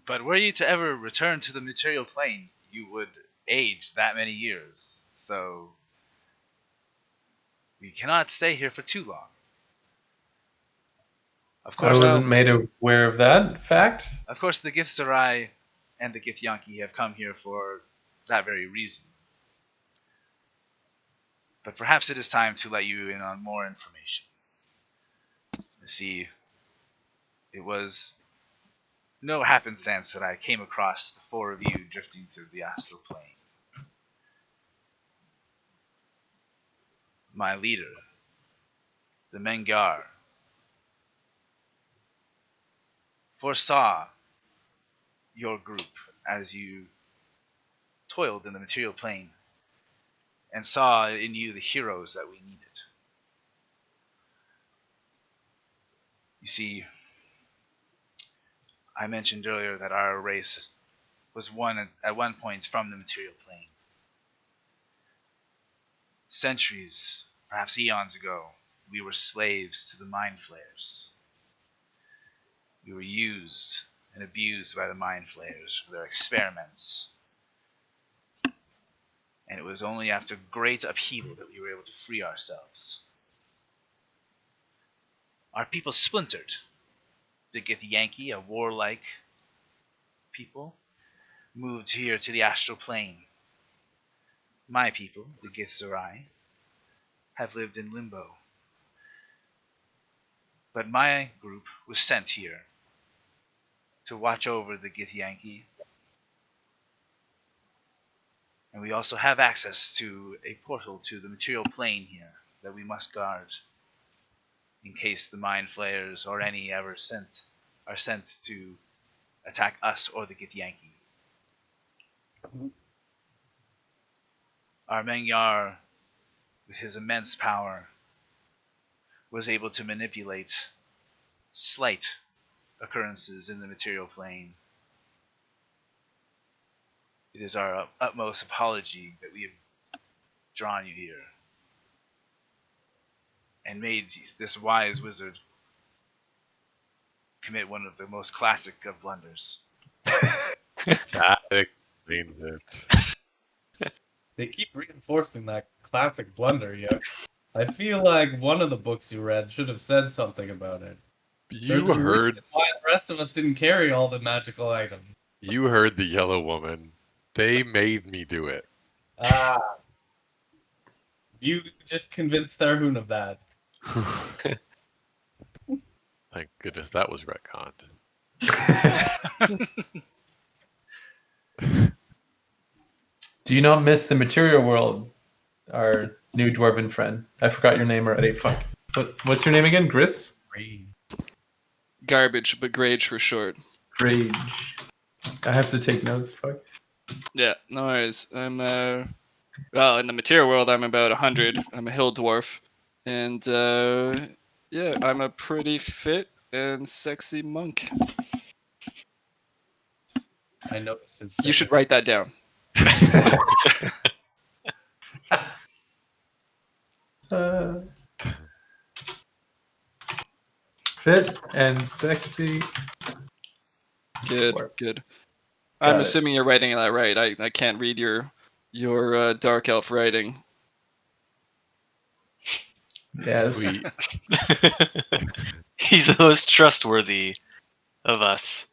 But were you to ever return to the material plane, you would age that many years. So we cannot stay here for too long. Of I course, wasn't made aware of that fact. Of course, the Githzerai and the Githyanki have come here for that very reason. But perhaps it is time to let you in on more information. You see, it was no happenstance that I came across the 4 of you drifting through the astral plane. My leader, the Mengar, foresaw your group as you toiled in the material plane and saw in you the heroes that we needed. You see, I mentioned earlier that our race was at one point from the material plane. Centuries, perhaps eons ago, we were slaves to the mind flayers. We were used and abused by the Mind Flayers for their experiments. And it was only after great upheaval that we were able to free ourselves. Our people splintered. The Githyanki, a warlike people, moved here to the astral plane. My people, the Githzerai, have lived in limbo. But my group was sent here to watch over the Githyanki. And we also have access to a portal to the material plane here that we must guard in case the Mind Flayers or any ever are sent to attack us or the Githyanki. Our Mengyar, with his immense power, was able to manipulate slight occurrences in the material plane. It is our utmost apology that we have drawn you here and made this wise wizard commit one of the most classic of blunders. That explains it. They keep reinforcing that classic blunder, yeah. I feel like one of the books you read should have said something about it. You There's a heard reason why the rest of us didn't carry all the magical items. you heard the yellow woman. They made me do it. Ah. You just convinced Tharhun of that. Thank goodness that was retconned. Do you not miss the material world, our new dwarven friend? I forgot your name already. Fuck. What's your name again? Gris? Garbage, but Grage for short. Grage. I have to take notes. Fuck. Yeah, no worries. I'm well, in the material world, I'm about 100. I'm a hill dwarf, and yeah, I'm a pretty fit and sexy monk. I noticed his You should write that down. Fit and sexy. Good, Dwarf. good. Got I'm it. assuming you're writing that right. I can't read your dark elf writing. Yes. We He's the most trustworthy of us.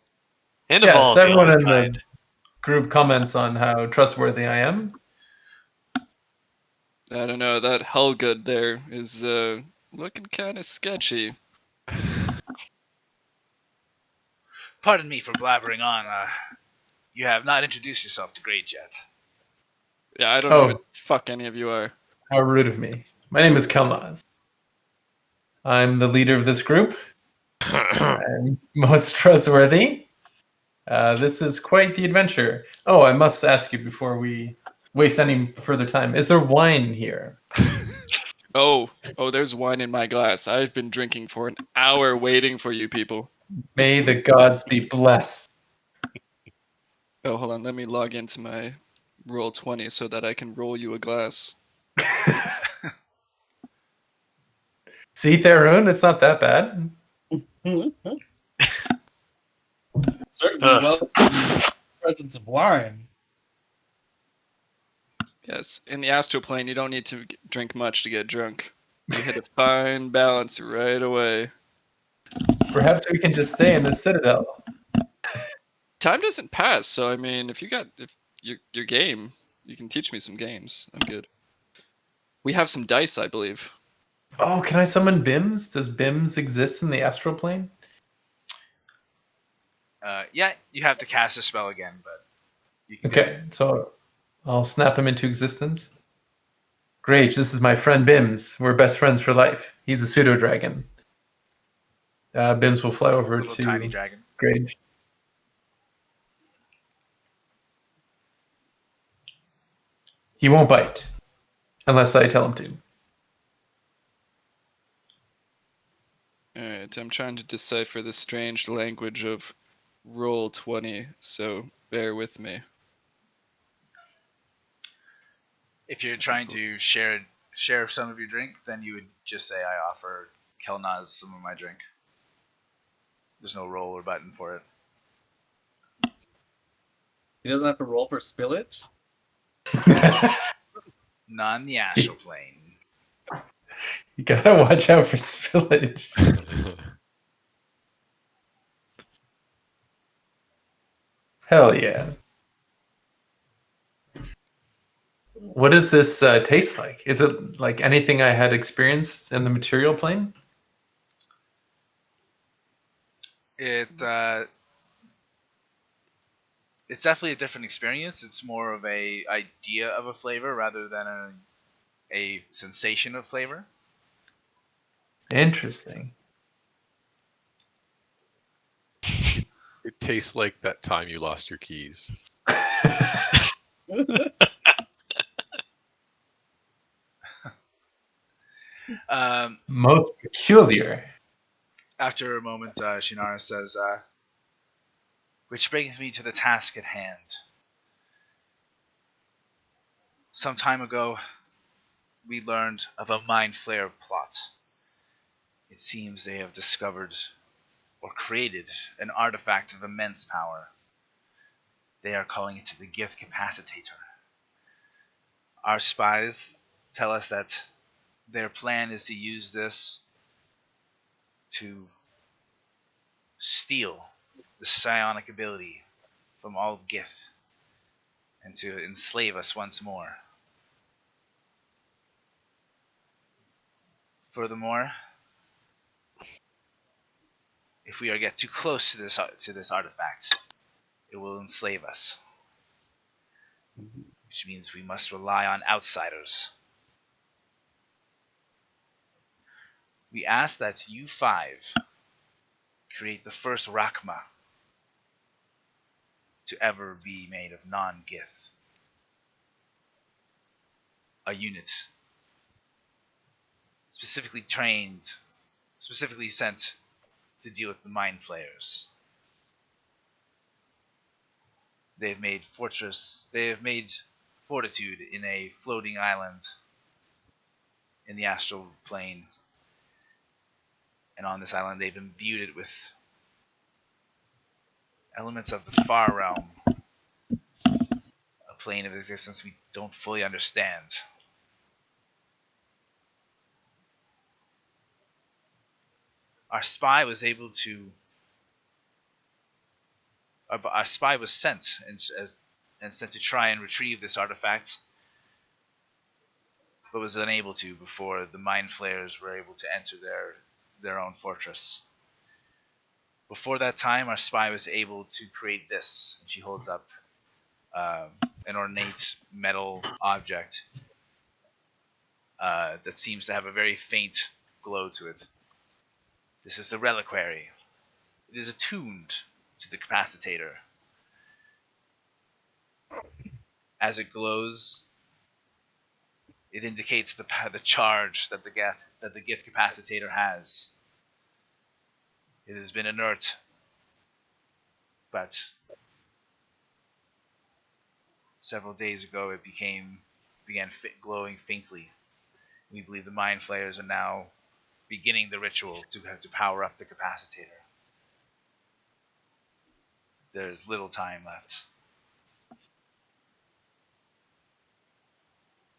And of Yes, all of everyone in the kind. group comments on how trustworthy I am. I don't know, that Halgud there is looking kind of sketchy. Pardon me for blabbering on. You have not introduced yourself to Grade yet. Yeah, I don't know Oh. who the fuck any of you are. How rude of me. My name is Kelnozz. I'm the leader of this group. I'm most trustworthy. This is quite the adventure. Oh, I must ask you before we waste any further time. Is there wine here? Oh, there's wine in my glass. I've been drinking for an hour waiting for you people. May the gods be blessed. Oh, hold on. Let me log into my Roll20 so that I can roll you a glass. See, Tharhun, it's not that bad. Certainly welcome the presence of wine. Yes, in the astral plane, you don't need to drink much to get drunk. You hit a fine balance right away. Perhaps we can just stay in the citadel. Time doesn't pass, so I mean, if you're game, you can teach me some games. I'm good. We have some dice, I believe. Oh, can I summon Bims? Does Bims exist in the astral plane? Yeah, you have to cast a spell again, but you can Okay, so I'll snap him into existence. Grage, this is my friend Bims. We're best friends for life. He's a pseudo dragon. Bims will fly over little tiny to dragon. Grage. He won't bite unless I tell him to. Alright, I'm trying to decipher the strange language of Roll20, so bear with me. If you're trying to share some of your drink, then you would just say, "I offer Kelnozz some of my drink." There's no roll or button for it. He doesn't have to roll for spillage? Not in the astral plane. You gotta watch out for spillage. Hell yeah. What does this taste like? Is it like anything I had experienced in the material plane? It's definitely a different experience. It's more of a idea of a flavor rather than a sensation of flavor. Interesting. It tastes like that time you lost your keys. Most peculiar. After a moment, Shinara says, which brings me to the task at hand. Some time ago, we learned of a mind flayer plot. It seems they have discovered or created an artifact of immense power. They are calling it the Gift Capacitator. Our spies tell us that their plan is to use this to steal the psionic ability from all Gith and to enslave us once more. Furthermore, if we get too close to this artifact, it will enslave us, which means we must rely on outsiders. We ask that you 5 create the first Rakma to ever be made of non-Gith. A unit specifically trained, specifically sent to deal with the mind flayers. They have made fortitude in a floating island in the astral plane. And on this island, they've imbued it with elements of the far realm, a plane of existence we don't fully understand. Our spy was sent and sent to try and retrieve this artifact, but was unable to before the mind flayers were able to enter their own fortress. Before that time, our spy was able to create this. She holds up an ornate metal object that seems to have a very faint glow to it. This is the reliquary. It is attuned to the capacitator. As it glows, it indicates the charge that the Gith capacitator has. It has been inert, but several days ago it began glowing faintly. We believe the mind flayers are now beginning the ritual to power up the capacitator. There's little time left.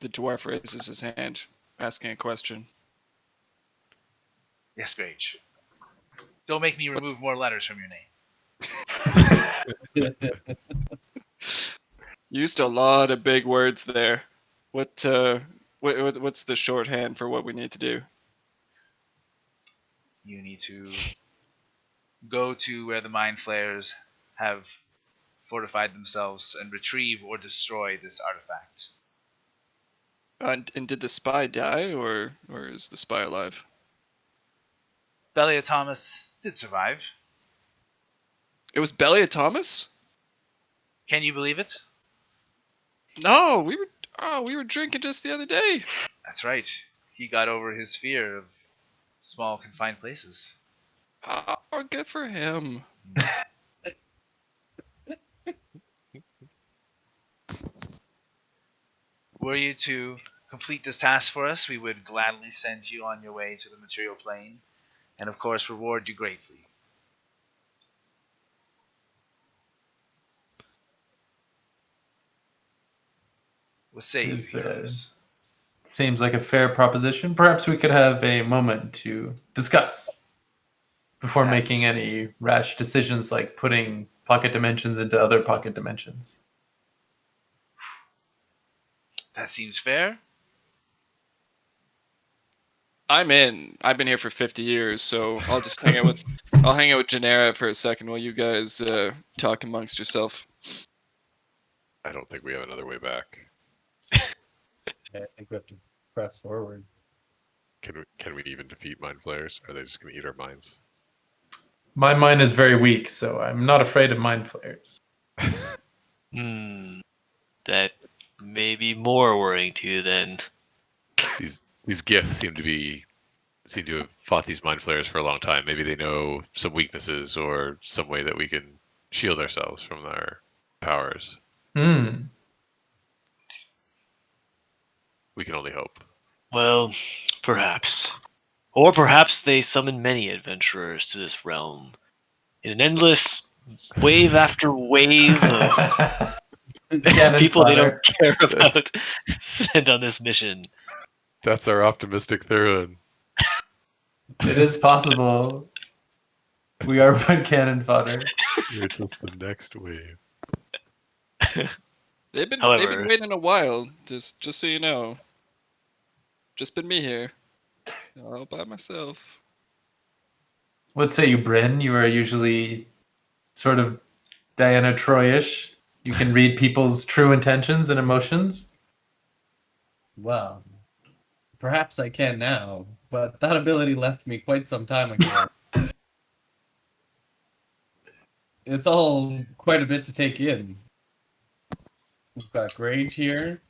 The dwarf raises his hand, asking a question. Yes, Grage. Don't make me remove more letters from your name. Used a lot of big words there. What's the shorthand for what we need to do? You need to go to where the mind flayers have fortified themselves and retrieve or destroy this artifact. And did the spy die, or is the spy alive? Belia Thomas did survive. It was Belia Thomas? Can you believe it? No, we were drinking just the other day. That's right. He got over his fear of small, confined places. Oh, good for him. Were you to complete this task for us, we would gladly send you on your way to the material plane, and of course reward you greatly. What say you, Is, heroes? Seems like a fair proposition. Perhaps we could have a moment to discuss before making Perhaps. any rash decisions like putting pocket dimensions into other pocket dimensions. That seems fair. I'm in. I've been here for 50 years, so I'll just hang out with Genera for a second while you guys talk amongst yourself. I don't think we have another way back. I think we have to press forward. Can we even defeat mind flayers? Are they just going to eat our minds? My mind is very weak, so I'm not afraid of mind flayers. That may be more worrying to you then. These Giths seem to have fought these mind flayers for a long time. Maybe they know some weaknesses or some way that we can shield ourselves from their powers. Hmm. We can only hope. Well, perhaps. Or perhaps they summon many adventurers to this realm. In an endless wave after wave of Cannon people they fodder. don't care about sent on this mission. That's our optimistic Tharhun. It is possible. We are but cannon fodder. You're just the next wave. They've been However- waiting a while. Just so you know. Just been me here, all by myself. What say you, Brynn? You are usually sort of Diana Troyish. You can read people's true intentions and emotions. Well, perhaps I can now, but that ability left me quite some time ago. It's all quite a bit to take in. We've got Grage here.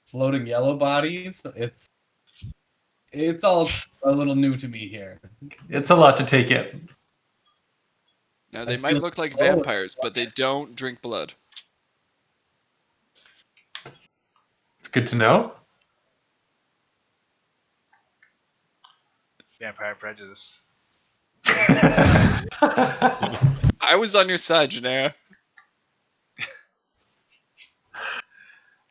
Floating yellow bodies. It's all a little new to me here. It's a lot to take in. Now I they might feel look like so- vampires, but they don't drink blood. It's good to know. Vampire prejudice. I was on your side, Genera.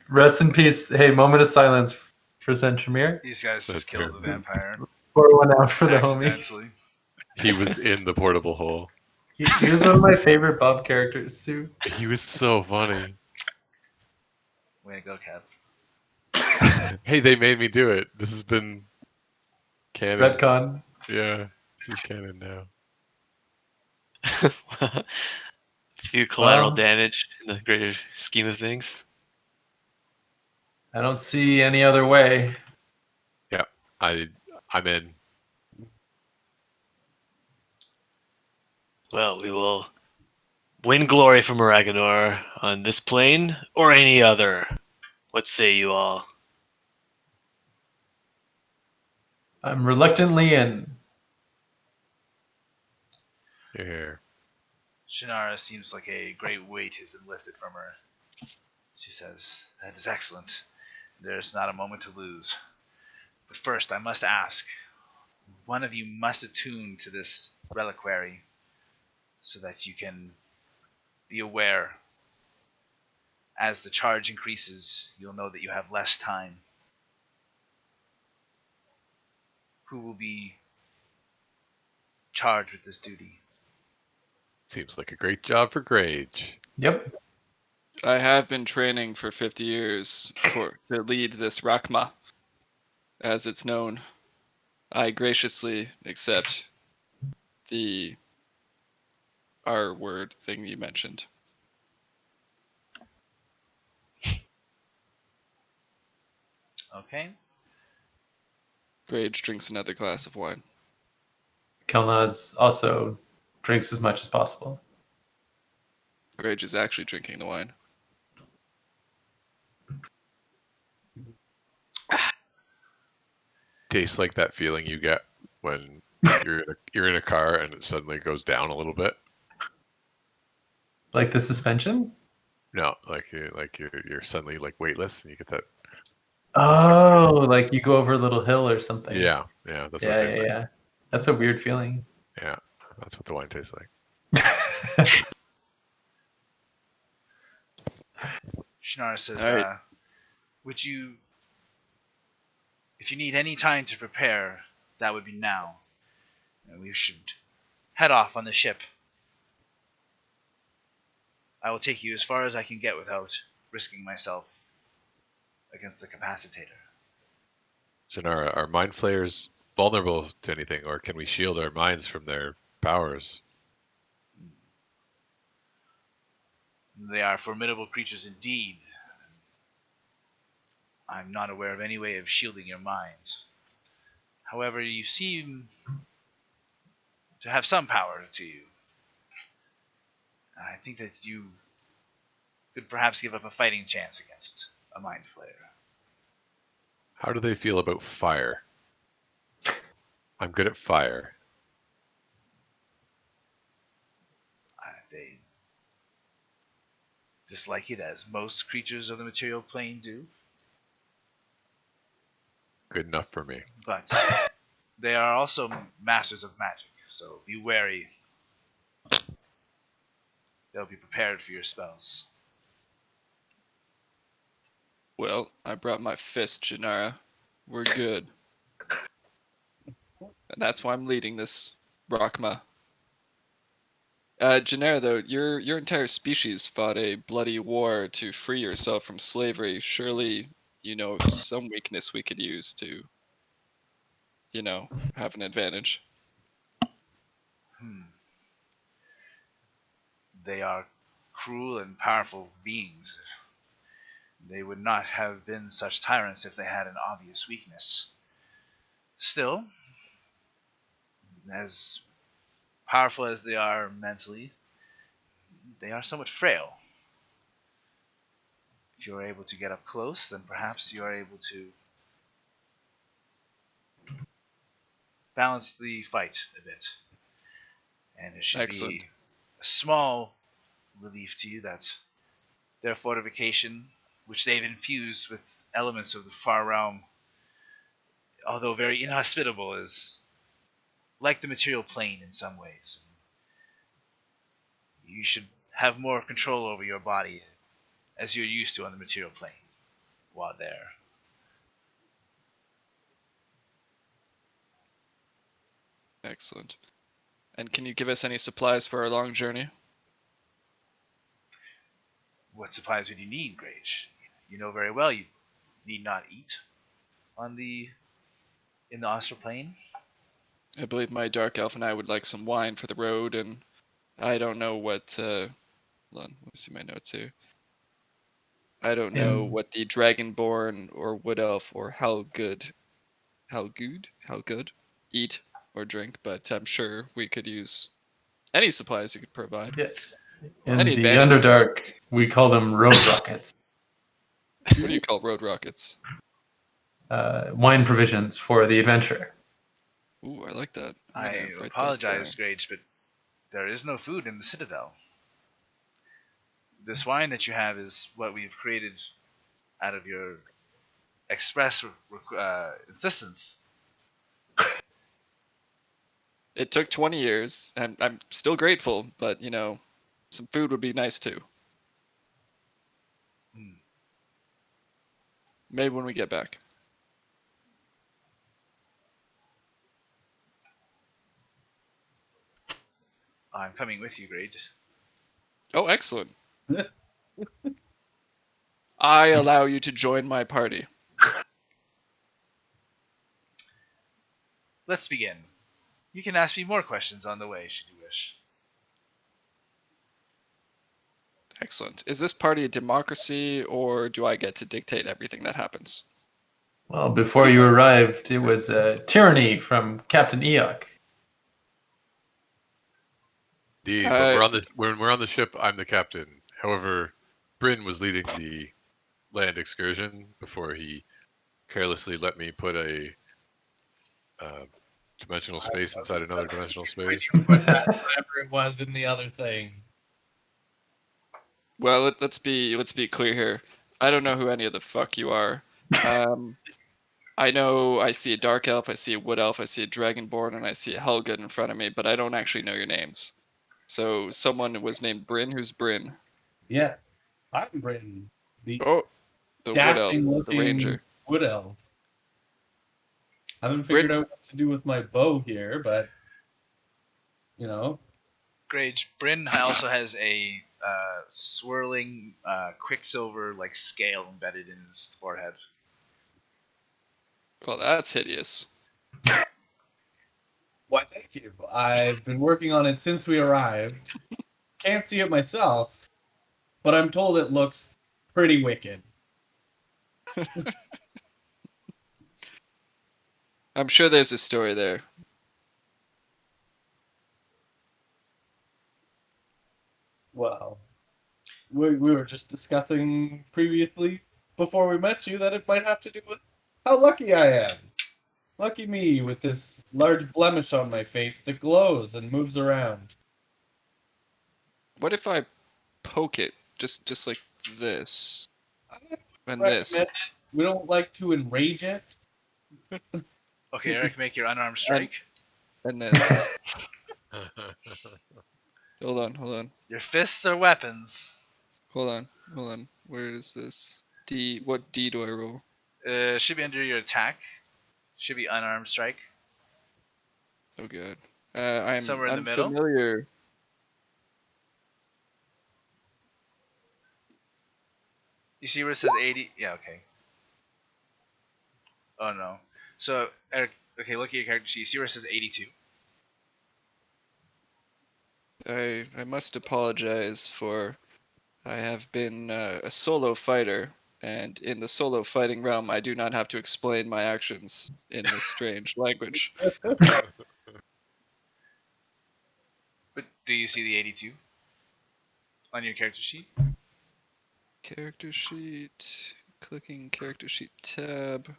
Rest in peace. Hey, moment of silence for Centromere. These guys just killed the vampire. Pour one out for the homie. accidentally. He was in the portable hole. He was one of my favorite Bob characters, too. He was so funny. Way to go, Kev. Hey, they made me do it. This has been canon. Retcon. Yeah, this is canon now. Few collateral Well- damage in the greater scheme of things. I don't see any other way. I'm in. Well, we will win glory from Aragonor on this plane or any other. What say you all? I'm reluctantly in. Here. Shannara seems like a great weight has been lifted from her. She says, "That is excellent. There's not a moment to lose. But first, I must ask. One of you must attune to this reliquary so that you can be aware. As the charge increases, you'll know that you have less time. Who will be charged with this duty?" Seems like a great job for Grage. Yep. I have been training for 50 years to lead this Rakma, as it's known. I graciously accept the R word thing you mentioned. Okay. Grage drinks another glass of wine. Kelnozz also drinks as much as possible. Grage is actually drinking the wine. Tastes like that feeling you get when you're in a car and it suddenly goes down a little bit. Like the suspension? No, you're suddenly like weightless and you get that. Oh, like you go over a little hill or something. Yeah, that's what it Yeah, tastes yeah, like. yeah. That's a weird feeling. Yeah, that's what the wine tastes like. Shannara says, All right. would you, if you need any time to prepare, that would be now. And we should head off on the ship. I will take you as far as I can get without risking myself against the capacitator. Shannara, are mind flayers vulnerable to anything, or can we shield our minds from their powers? They are formidable creatures indeed. I'm not aware of any way of shielding your mind. However, you seem to have some power to you. I think that you could perhaps give up a fighting chance against a mind flayer. How do they feel about fire? I'm good at fire. They dislike it as most creatures of the material plane do, Good enough for me. but they are also masters of magic, so be wary. They'll be prepared for your spells. Well, I brought my fist, Shannara. We're good. And that's why I'm leading this Rakma. Gennaro, though, your entire species fought a bloody war to free yourself from slavery. Surely, you know, some weakness we could use to, you know, have an advantage. They are cruel and powerful beings. They would not have been such tyrants if they had an obvious weakness. Still, as powerful as they are mentally, they are somewhat frail. If you are able to get up close, then perhaps you are able to balance the fight a bit. And it should Excellent. be a small relief to you that their fortification, which they've infused with elements of the far realm, although very inhospitable, is like the material plane in some ways. You should have more control over your body as you're used to on the material plane while there. Excellent. And can you give us any supplies for our long journey? What supplies would you need, Grage? You know very well you need not eat in the Astral plane. I believe my dark elf and I would like some wine for the road, and I don't know what. Hold on, let me see my notes here. I don't know what the Dragonborn or Wood Elf or Halgud eat or drink, but I'm sure we could use any supplies you could provide. Yeah. In Any the advantage. Underdark, we call them road rockets. What do you call road rockets? Wine provisions for the adventure. Ooh, I like that. I'm I gonna write that apologize, down. Grage, but there is no food in the Citadel. This wine that you have is what we've created out of your express insistence. It took 20 years, and I'm still grateful, but you know, some food would be nice too. Maybe when we get back. I'm coming with you, Grage. Oh, excellent. I allow you to join my party. Let's begin. You can ask me more questions on the way, should you wish. Excellent. Is this party a democracy, or do I get to dictate everything that happens? Well, before you arrived, it was tyranny from Captain Eikooc. Indeed, but when we're on the ship, I'm the captain. However, Brynn was leading the land excursion before he carelessly let me put a dimensional space inside another dimensional space. Whatever it was in the other thing. Well, let's be clear here. I don't know who any of the fuck you are. I know I see a dark elf, I see a wood elf, I see a dragonborn, and I see a Halgud in front of me, but I don't actually know your names. So someone was named Brynn. Who's Brynn? Yeah, I'm Brynn The Oh, the wood elf, dashing the looking ranger. wood elf. Haven't figured out what to do with my bow here, but you know. Grage, Brynn also has a swirling quicksilver like scale embedded in his forehead. Well, that's hideous. Why, thank you. I've been working on it since we arrived. Can't see it myself, but I'm told it looks pretty wicked. I'm sure there's a story there. Well, we were just discussing previously before we met you that it might have to do with how lucky I am. Lucky me with this large blemish on my face that glows and moves around. What if I poke it just like this and Recommend this? it. We don't like to enrage it. Okay, Eric, make your unarmed strike. And this. Hold on. Your fists are weapons. Hold on. Where is this? D. What D do I roll? Should be under your attack. Should be unarmed strike. Oh god. I'm Somewhere in the middle? unfamiliar. You see where it says 80? Yeah, okay. Oh no. So, Eric, okay, look at your character sheet. You see where it says 82? I must apologize for. I have been a solo fighter, and in the solo fighting realm, I do not have to explain my actions in this strange language. But do you see the 82 on your character sheet? Character sheet. Clicking character sheet tab.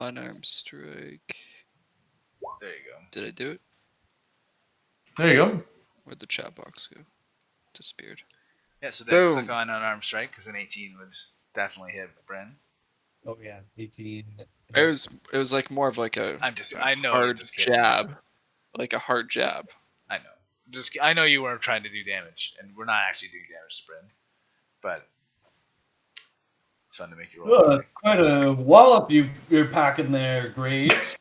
Unarmed strike. There you go. Did I do it? There you go. Where'd the chat box go? Disappeared. Yeah, so then Boom. click on unarmed strike because an 18 would definitely hit Brynn. Oh yeah, 18. It was like more of like a I know, I'm hard just kidding. jab. Like a hard jab. I know. I know you weren't trying to do damage, and we're not actually doing damage to Brynn, but it's fun to make you roll. Quite a wallop you're packing there, Grage.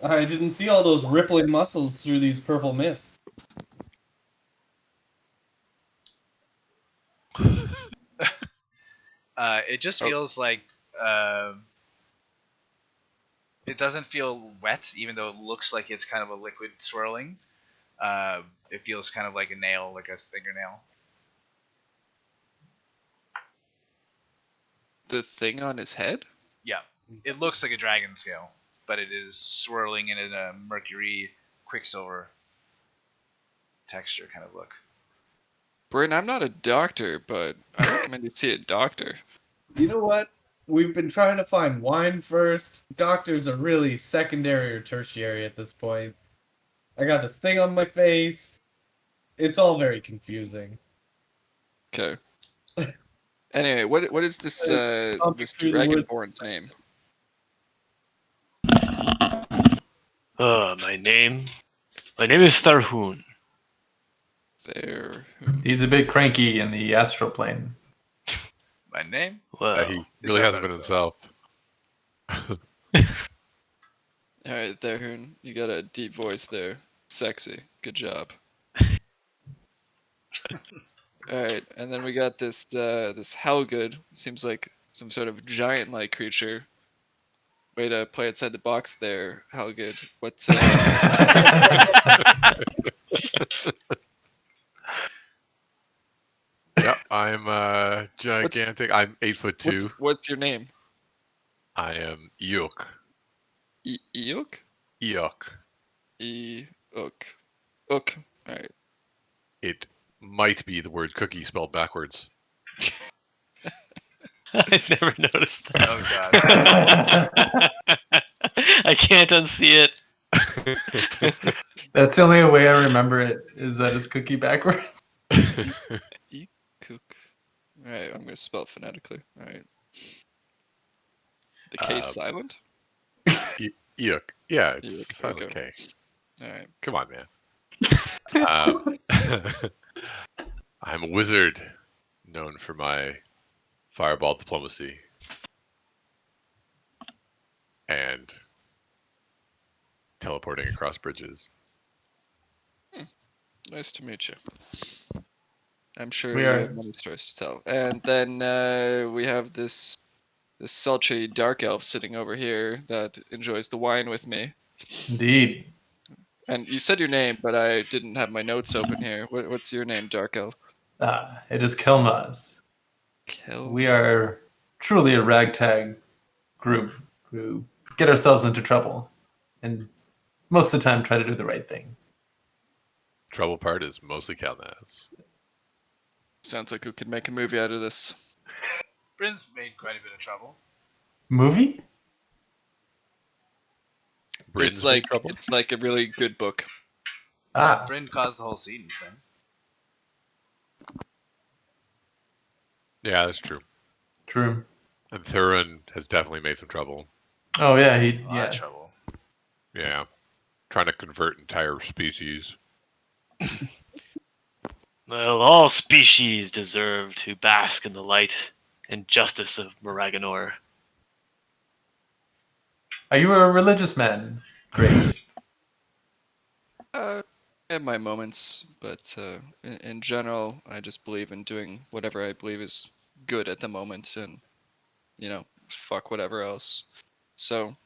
I didn't see all those rippling muscles through these purple mists. It just Oh. feels like it doesn't feel wet, even though it looks like it's kind of a liquid swirling. It feels kind of like a nail, like a fingernail. The thing on his head? Yeah, it looks like a dragon scale, but it is swirling in a mercury quicksilver texture kind of look. Brynn, I'm not a doctor, but I recommend you see a doctor. You know what? We've been trying to find wine first. Doctors are really secondary or tertiary at this point. I got this thing on my face. It's all very confusing. Okay. Anyway, what is this this through the woods. Dragonborn's name? My name is Tharhun. There. He's a bit cranky in the astral plane. My name? Well, He really hasn't been himself. Alright, Tharhun, you got a deep voice there. Sexy. Good job. Alright, and then we got this this Halgud. Seems like some sort of giant-like creature. Way to play outside the box there, Halgud. What's Yep, I'm gigantic. I'm 8'2". what's your name? I am Eikooc. Eikooc? Eikooc. Eikooc. Ook. Alright. It might be the word cookie spelled backwards. I've never noticed that. Oh god. I can't unsee it. That's the only way I remember it, is that it's cookie backwards. Eikooc. Alright, I'm gonna spell it phonetically. Alright. The K silent? Eikooc. Yeah, it's Eikooc, silent okay. K. Alright. Come on, man. I'm a wizard known for my fireball diplomacy and teleporting across bridges. Nice to meet you. I'm sure We you are- have many stories to tell. And then we have this sultry dark elf sitting over here that enjoys the wine with me. Indeed. And you said your name, but I didn't have my notes open here. What's your name, dark elf? It is Kelnozz. We are truly a ragtag group who get ourselves into trouble and most of the time try to do the right thing. Trouble part is mostly Kelnozz. Sounds like we could make a movie out of this. Brynn's made quite a bit of trouble. Movie? Brynn's It's trouble. it's like a really good book. Ah, Brynn caused the whole scene thing. Yeah, that's true. true. And Tharhun has definitely made some trouble. Oh yeah, A lot yeah. of trouble. Yeah, trying to convert entire species. Well, all species deserve to bask in the light and justice of Moraganor. Are you a religious man? Great. I have my moments, but in general, I just believe in doing whatever I believe is good at the moment, and fuck whatever else. So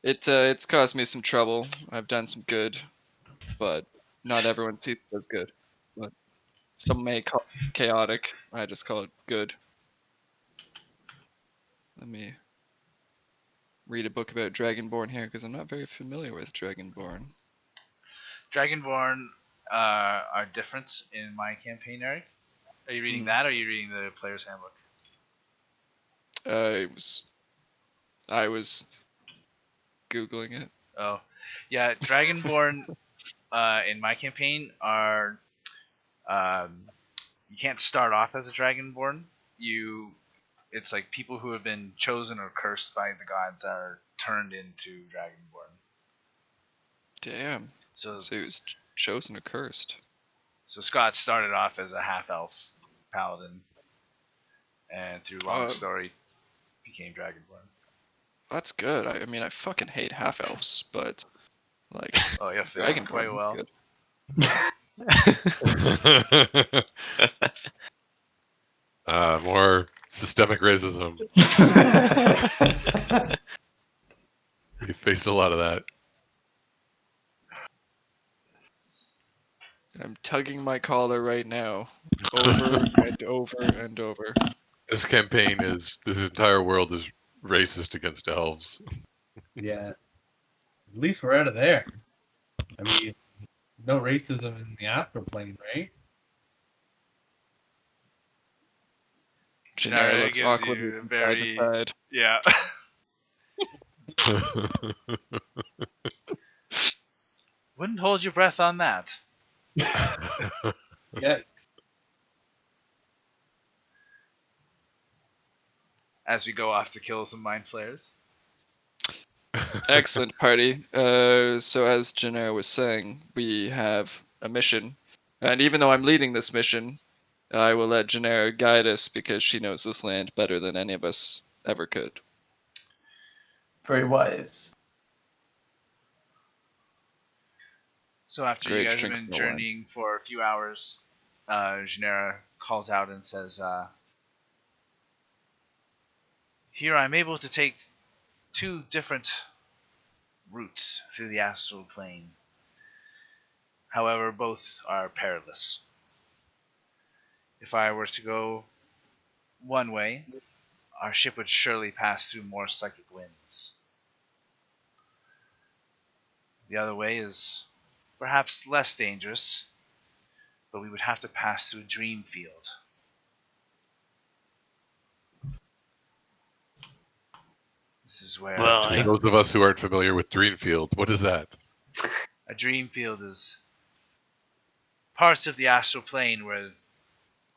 it's caused me some trouble. I've done some good, but not everyone sees it as good. But some may call it chaotic. I just call it good. Let me read a book about Dragonborn here because I'm not very familiar with Dragonborn. Dragonborn are different in my campaign, Eric. Are you reading that, or are you reading the player's handbook? I was googling it. Oh, yeah. Dragonborn in my campaign are you can't start off as a Dragonborn. It's like people who have been chosen or cursed by the gods are turned into Dragonborn. Damn. So So he was chosen or cursed. So Scott started off as a half-elf paladin, and through long story, became Dragonborn. That's good. I mean, I fucking hate half elves, but like, Oh, yeah, fit Dragonborn quite is well. good. More systemic racism. We faced a lot of that. I'm tugging my collar right now, over and over and over. This entire world is racist against elves. Yeah. At least we're out of there. I mean, no racism in the astral plane, right? Janara looks gives awkwardly you from side to side. Yeah. Wouldn't hold your breath on that. Yeah. As we go off to kill some mind flayers. Excellent party. So as Janara was saying, we have a mission, and even though I'm leading this mission, I will let Janara guide us because she knows this land better than any of us ever could. Very wise. So after Great you guys have drinks been no wine. journeying for a few hours, Janera calls out and says, here I'm able to take 2 different routes through the astral plane. However, both are perilous. If I were to go one way, our ship would surely pass through more psychic winds. The other way is perhaps less dangerous, but we would have to pass through a dream field. This is where Well, To those of us who aren't familiar with Dreamfield, what is that? a dream field is parts of the astral plane where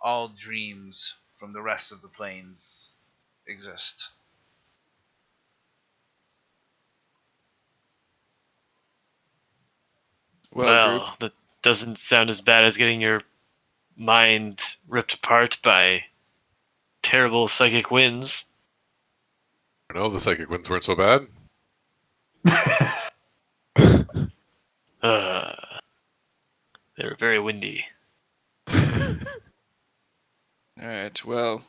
all dreams from the rest of the planes exist. Well, group. that doesn't sound as bad as getting your mind ripped apart by terrible psychic winds. No, the psychic winds weren't so bad. Uh, they were very windy. Alright, well,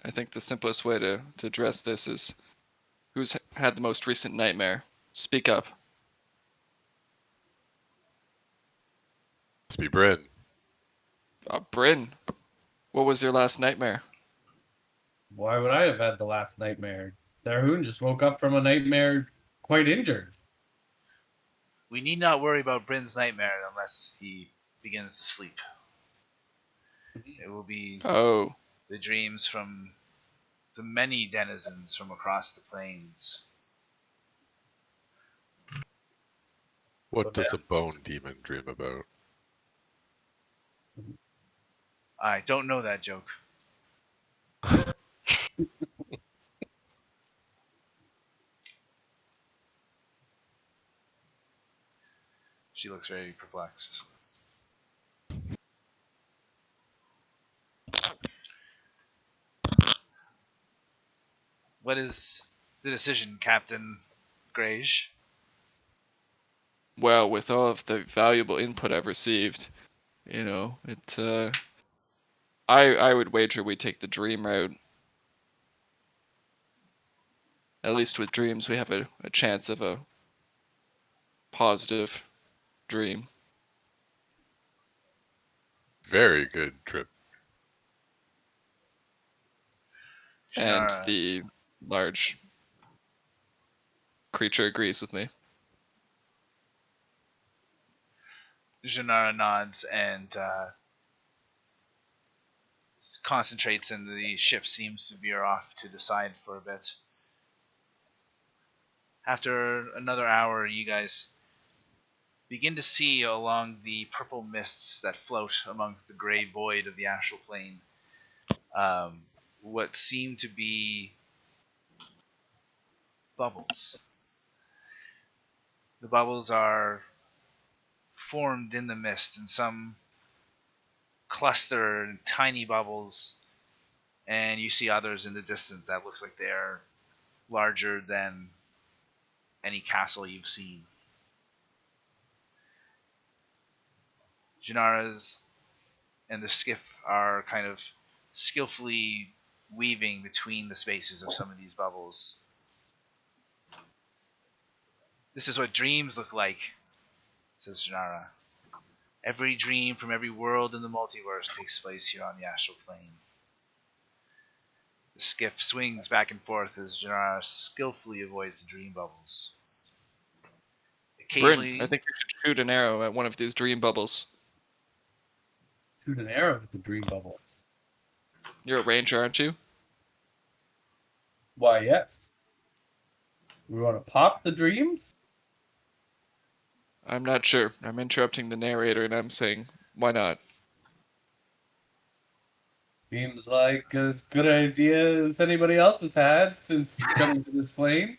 I think the simplest way to address this is who's had the most recent nightmare? Speak up. Must be Brynn. Brynn, what was your last nightmare? Why would I have had the last nightmare? Tharhun just woke up from a nightmare quite injured. We need not worry about Brynn's nightmare unless he begins to sleep. It will be Oh, the dreams from the many denizens from across the plains. What does a bone demon dream about? I don't know that joke. She looks very perplexed. What is the decision, Captain Grage? well, with all of the valuable input I've received, I would wager we take the dream route. At least with dreams, we have a chance of a positive dream. Very good trip. And Shannara, the large creature agrees with me. Shannara nods and concentrates, and the ship seems to veer off to the side for a bit. After another hour, you guys begin to see along the purple mists that float among the gray void of the astral plane what seem to be bubbles. The bubbles are formed in the mist, and some cluster in tiny bubbles, and you see others in the distance that looks like they're larger than any castle you've seen. Janara's and the skiff are kind of skillfully weaving between the spaces of some of these bubbles. This is what dreams look like, says Janara. Every dream from every world in the multiverse takes place here on the astral plane. The skiff swings back and forth as Janara skillfully avoids the dream bubbles. Occasionally, Brynn, I think you should shoot an arrow at one of these dream bubbles. Shoot an arrow at the dream bubbles. You're a ranger, aren't you? Why, yes. We want to pop the dreams? I'm not sure. I'm interrupting the narrator and I'm saying, why not? Seems like as good an idea as anybody else has had since coming to this plane.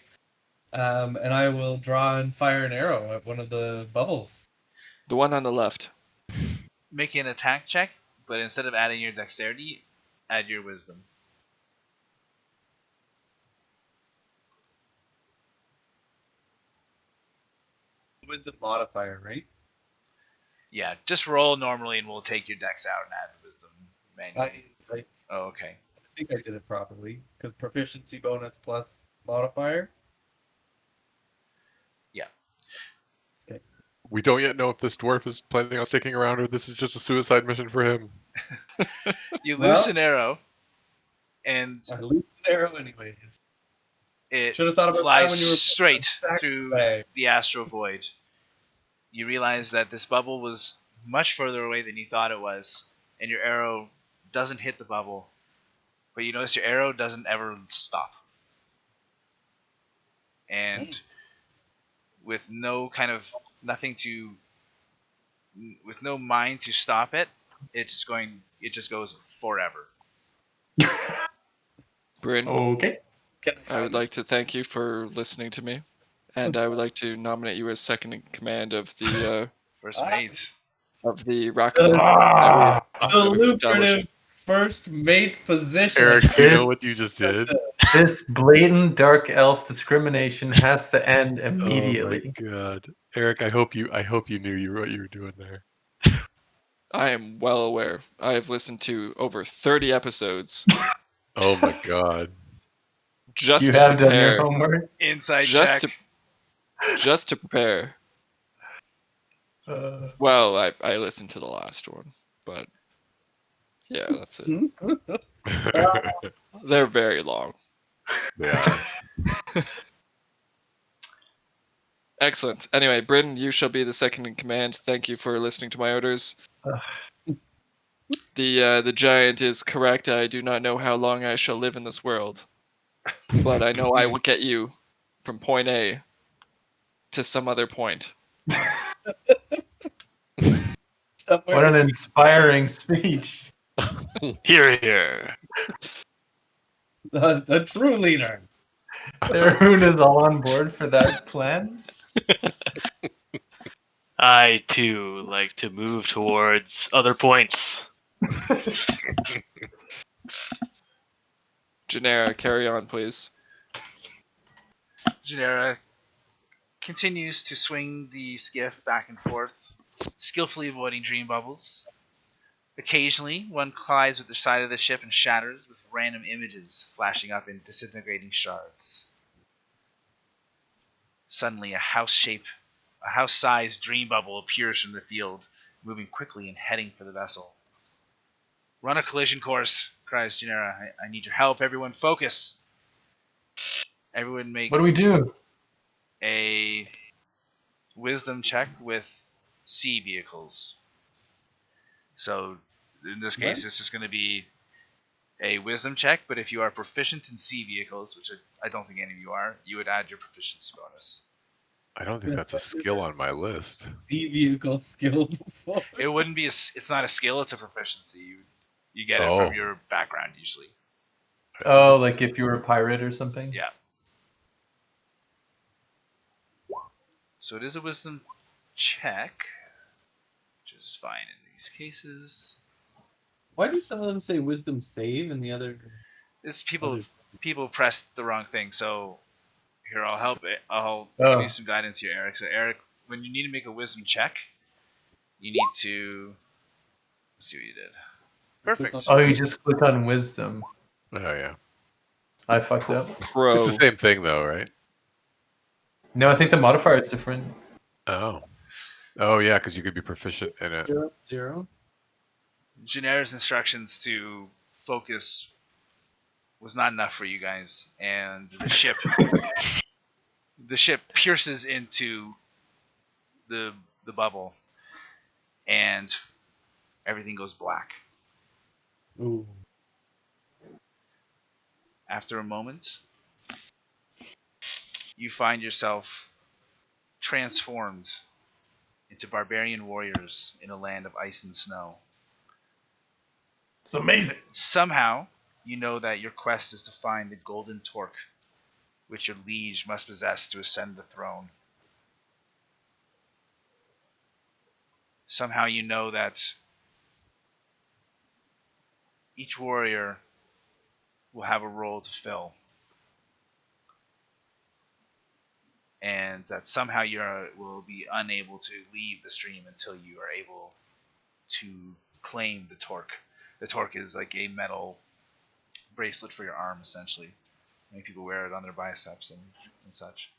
And I will draw and fire an arrow at one of the bubbles. The one on the left. make an attack check, but instead of adding your dexterity, add your wisdom. Wisdom modifier, right? Yeah, just roll normally and we'll take your dex out and add wisdom manually. I Oh, okay. think I did it properly, because proficiency bonus plus modifier. We don't yet know if this dwarf is planning on sticking around or this is just a suicide mission for him. You Well- loose an arrow, and I looped an arrow anyways. it Should have thought about that flies when you were straight back through away. the astral void. You realize that this bubble was much further away than you thought it was, and your arrow doesn't hit the bubble. But you notice your arrow doesn't ever stop. And with no kind of with no mind to stop it, it just goes forever. Brynn, Okay. I would like to thank you for listening to me. And I would like to nominate you as second in command of the First mate. Raccoon that The we've established lucrative first mate position. Eric, do you know what you just did? This blatant dark elf discrimination has to end Oh my immediately. god, Eric! I hope you knew what you were doing there. I am well aware. I have listened to over 30 episodes Oh my god. just You to have done your prepare. homework. Inside Just check. Just to prepare. Uh, Well, I listened to the last one, but yeah, that's it. They're very long. They are. Excellent. Anyway, Brynn, you shall be the second in command. Thank you for listening to my orders. The giant is correct. I do not know how long I shall live in this world, but I know I will get you from point A to some other point. what an inspiring speech. Here, here. A true leader. Tharhun is all on board for that plan. I too like to move towards other points. Genera, carry on, please. Genera continues to swing the skiff back and forth, skillfully avoiding dream bubbles. Occasionally, one collides with the side of the ship and shatters, with random images flashing up in disintegrating shards. Suddenly, a house-sized dream bubble appears from the field, moving quickly and heading for the vessel. "Run a collision course," cries Genera. I need your help. Everyone focus. Everyone make What do we do? a wisdom check with sea vehicles. So in this case, it's just going to be a wisdom check, but if you are proficient in sea vehicles, which I don't think any of you are, you would add your proficiency bonus. I don't think that's a skill on my list. The vehicle skill before. It wouldn't be it's not a skill, it's a proficiency. You get it Oh. from your background usually. Oh, like if you were a pirate or something? Yeah. So it is a wisdom check, which is fine in these cases. Why do some of them say wisdom save and the other? It's people pressed the wrong thing. So here, I'll help. I'll give you some guidance here, Eric. So Eric, when you need to make a wisdom check, you need to. Let's see what you did. Perfect. Oh, you just click on wisdom. Oh yeah. I fucked up. Pro. It's the same thing though, right? No, I think the modifier is different. Oh. Oh yeah, because you could be proficient in it. 0. Genera's instructions to focus was not enough for you guys, and the ship pierces into the bubble, and everything goes black. Ooh. After a moment, you find yourself transformed into barbarian warriors in a land of ice and snow. It's amazing. Somehow, you know that your quest is to find the golden torque, which your liege must possess to ascend the throne. Somehow you know that each warrior will have a role to fill. And that somehow you will be unable to leave the stream until you are able to claim the torque. The torque is like a metal bracelet for your arm, essentially. Many people wear it on their biceps and such.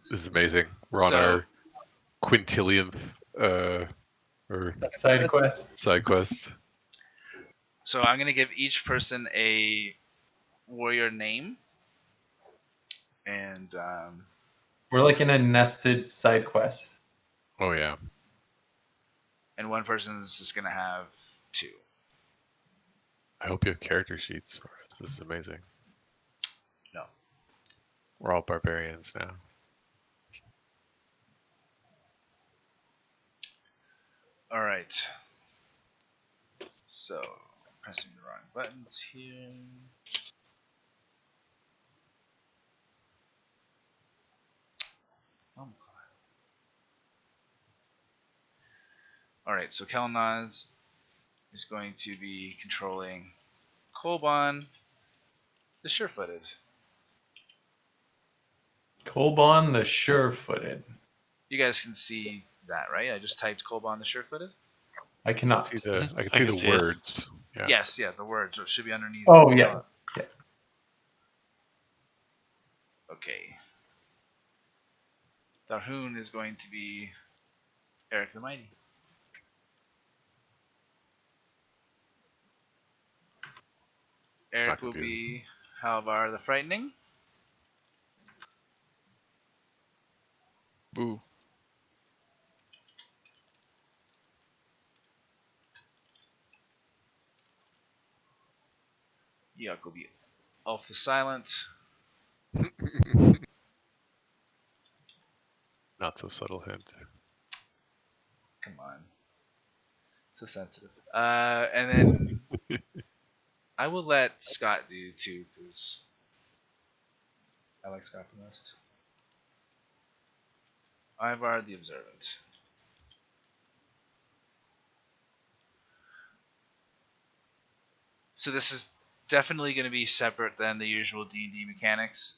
This is amazing. We're on our quintillionth or Side quest. side quest. So I'm going to give each person a warrior name. And We're like in a nested side quest. Oh yeah. and one person is just going to have 2. I hope you have character sheets for us. This is amazing. No. We're all barbarians now. All right. So, pressing the wrong buttons here. Oh, Alright, so Kelnozz is going to be controlling Kolbon, the sure-footed. Kolbon the sure-footed. You guys can see that, right? I just typed Kolbon the sure-footed. I cannot. I can I see can the see it. words. Yeah. Yes, yeah, the words. So it should be underneath. Oh, yeah. Yeah. Okay. Tharhun is going to be Eric the Mighty. Eric Not will confusing. be Halvar the Frightening. Boo. Yuck will be Ulf the Silent. Not so subtle hint. Come on. So sensitive. And then I will let Scott do too, because I like Scott the most. Ivar the Observant. So this is definitely going to be separate than the usual D&D mechanics.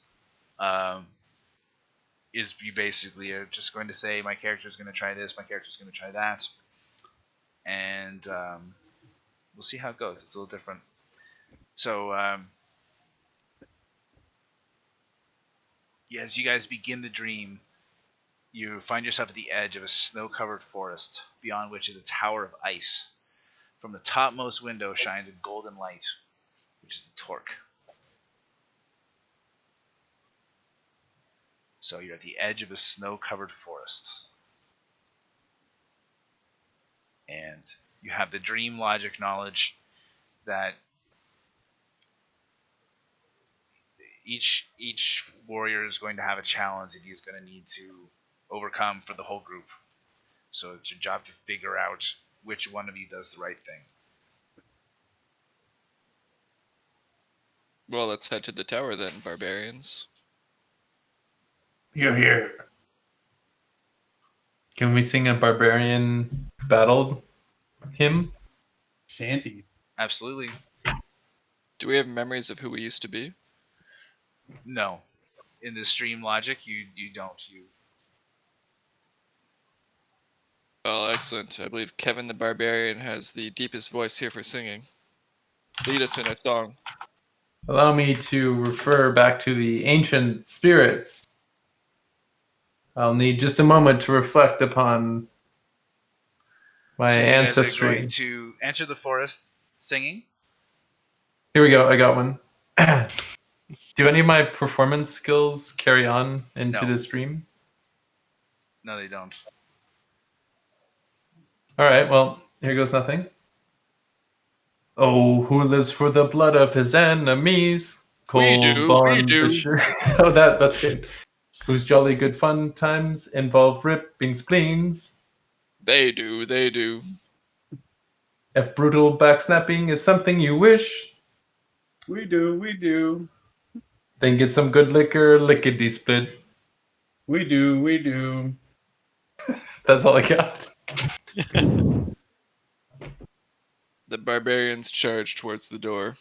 Is you basically are just going to say my character is going to try this, my character is going to try that, and we'll see how it goes. It's a little different. So as you guys begin the dream, you find yourself at the edge of a snow-covered forest, beyond which is a tower of ice. From the topmost window shines a golden light, which is the torque. So you're at the edge of a snow-covered forest. And you have the dream logic knowledge that each warrior is going to have a challenge that he's going to need to overcome for the whole group. So it's your job to figure out which one of you does the right thing. Well, let's head to the tower then, barbarians. You're here. Can we sing a barbarian battle hymn? Shanty. Absolutely. Do we have memories of who we used to be? No. In the stream logic, you don't. Oh, excellent. I believe Kevin the Barbarian has the deepest voice here for singing. Lead us in a song. Allow me to refer back to the ancient spirits. I'll need just a moment to reflect upon my So you guys are ancestry. going to enter the forest singing. Here we go. I got one. Do any of my performance skills carry on into No. the stream? No, they don't. All right. Well, here goes nothing. Oh, who lives for the blood of his enemies? We do. Oh, that's good. Whose jolly good fun times involve ripping spleens. They do. They do. If brutal backsnapping is something you wish, We do. We do. then get some good liquor, lickety split. We do. We do. That's all I got. The barbarians charge towards the door.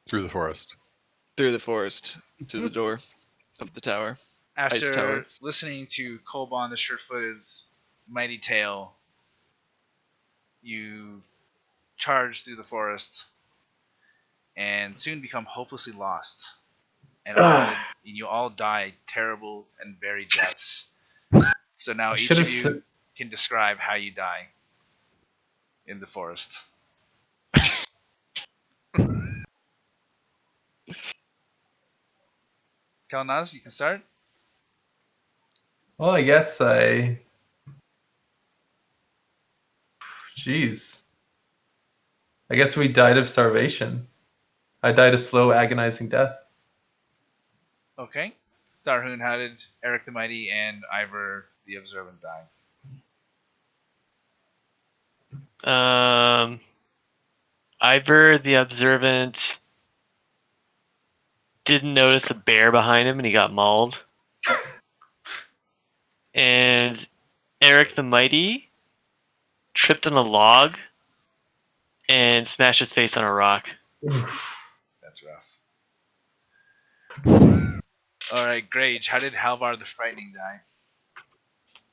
Through the forest. Through the forest to the door of the tower. Ice After tower. listening to Kolbon the Surefooted's mighty tale, you charge through the forest and soon become hopelessly lost. And you all die terrible and varied deaths. So now each of you can describe how you die in the forest. Kelnozz, you can start. Well, I guess Jeez. I guess we died of starvation. I died a slow, agonizing death. Okay. Tharhun, how did Eric the Mighty and Ivar the Observant die? Ivor the Observant didn't notice a bear behind him and he got mauled. And Eric the Mighty tripped on a log and smashed his face on a rock. That's rough. Alright, Grage, how did Halvar the Frightening die?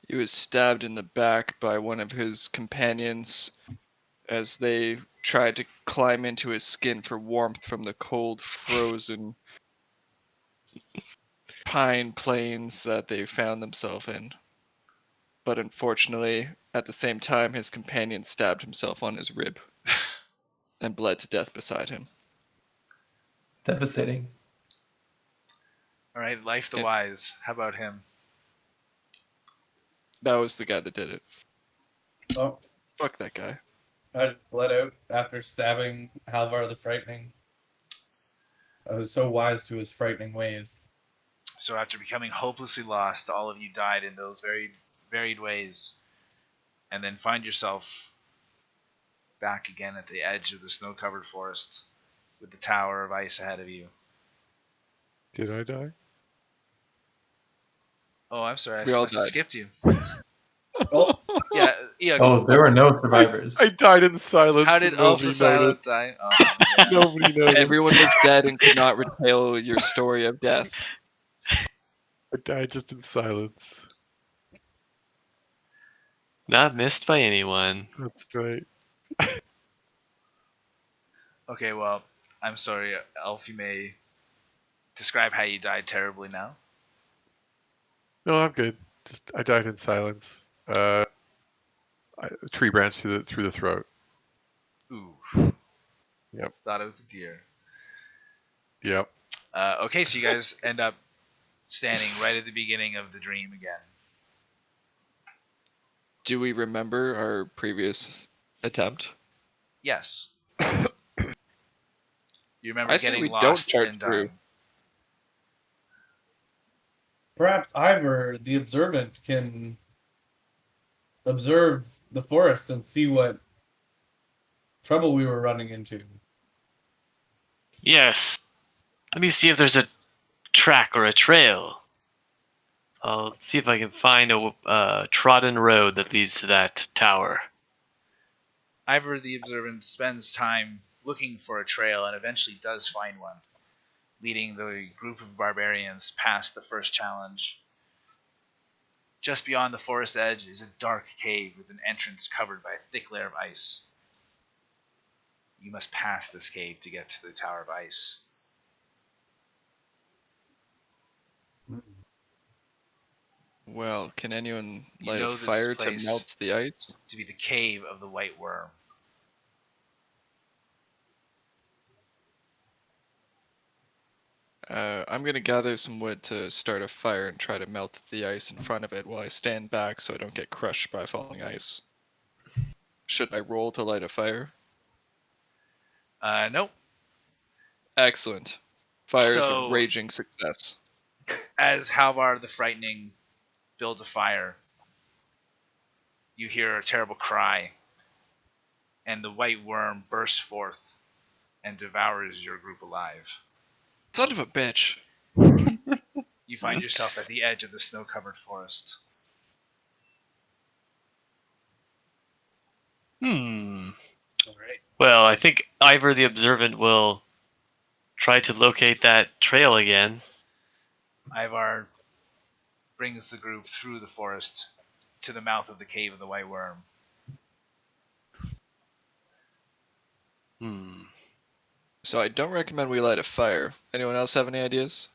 He was stabbed in the back by one of his companions as they tried to climb into his skin for warmth from the cold, frozen pine plains that they found themselves in. But unfortunately, at the same time, his companion stabbed himself on his rib and bled to death beside him. Devastating. Alright, Life the Yeah. Wise, how about him? That was the guy that did it. Oh, Fuck that guy. I bled out after stabbing Halvar the Frightening. I was so wise to his frightening ways. So after becoming hopelessly lost, all of you died in those varied ways, and then find yourself back again at the edge of the snow-covered forest with the tower of ice ahead of you. Did I die? Oh, I'm sorry, We I all must have died. skipped you. Oh, Yeah, Eikooc, Oh, there were no survivors. I died in silence. how did and Alpha nobody Silent noticed. die? Oh, yeah. Nobody noticed. Everyone was dead and could not retell your story of death. I died just in silence. Not missed by anyone. That's right. Okay, well, I'm sorry, Elf, you may describe how you died terribly now. No, I'm good. Just I died in silence. A tree branch through the throat. Ooh. Yep. Thought it was a deer. Yep. Okay, so you guys end up standing right at the beginning of the dream again. Do we remember our previous attempt? Yes. You remember I say getting we don't lost charge and through. dying. perhaps Ivor, the observant, can observe the forest and see what trouble we were running into. Yes. Let me see if there's a track or a trail. I'll see if I can find a trodden road that leads to that tower. Ivor the Observant spends time looking for a trail and eventually does find one, leading the group of barbarians past the first challenge. Just beyond the forest edge is a dark cave with an entrance covered by a thick layer of ice. You must pass this cave to get to the Tower of Ice. Well, can anyone You light a know this fire to place melt the ice? to be the Cave of the White Worm. I'm gonna gather some wood to start a fire and try to melt the ice in front of it while I stand back so I don't get crushed by falling ice. Should I roll to light a fire? Nope. Excellent. Fire is a So- raging success. As Halvar the Frightening builds a fire, you hear a terrible cry, and the white worm bursts forth and devours your group alive. Son of a bitch. You find yourself at the edge of the snow-covered forest. Hmm. Alright. Well, I think Ivor the Observant will try to locate that trail again. Ivar brings the group through the forest to the mouth of the Cave of the White Worm. Hmm. So I don't recommend we light a fire. Anyone else have any ideas?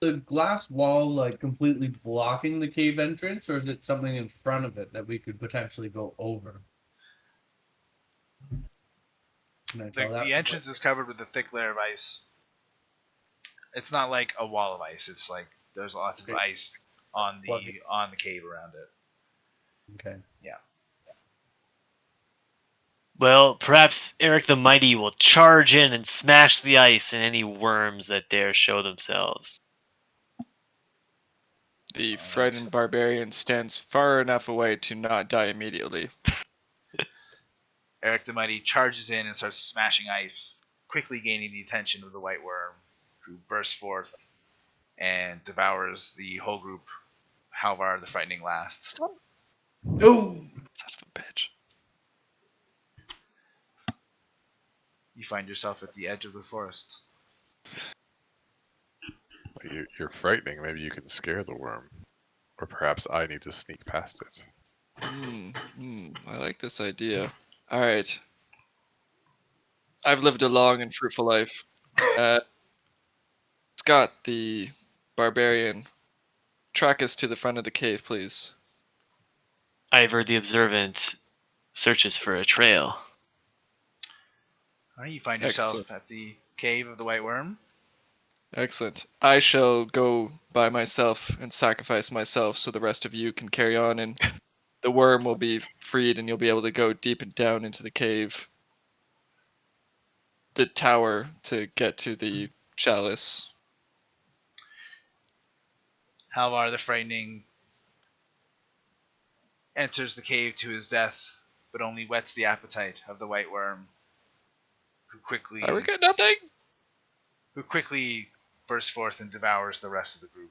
The glass wall like completely blocking the cave entrance, or is it something in front of it that we could potentially go over? Can I tell that? The entrance is covered with a thick layer of ice. It's not like a wall of ice. It's like there's lots of Okay. ice on the cave around it. Okay. Well, perhaps Eric the Mighty will charge in and smash the ice and any worms that dare show themselves. The Alright. frightened barbarian stands far enough away to not die immediately. Eric the Mighty charges in and starts smashing ice, quickly gaining the attention of the White Worm, who bursts forth and devours the whole group. Halvar the Frightening last. Oh, Son of a bitch. You find yourself at the edge of the forest. You're frightening. Maybe you can scare the worm. Or perhaps I need to sneak past it. I like this idea. Alright. I've lived a long and fruitful life. Scott, the barbarian, track us to the front of the cave, please. Ivor the Observant searches for a trail. Alright, you find yourself Excellent. at the cave of the White Worm. Excellent. I shall go by myself and sacrifice myself so the rest of you can carry on, and the worm will be freed and you'll be able to go deep and down into the cave. The tower to get to the chalice. Halvar the Frightening enters the cave to his death, but only whets the appetite of the White Worm, who quickly I regret nothing! bursts forth and devours the rest of the group.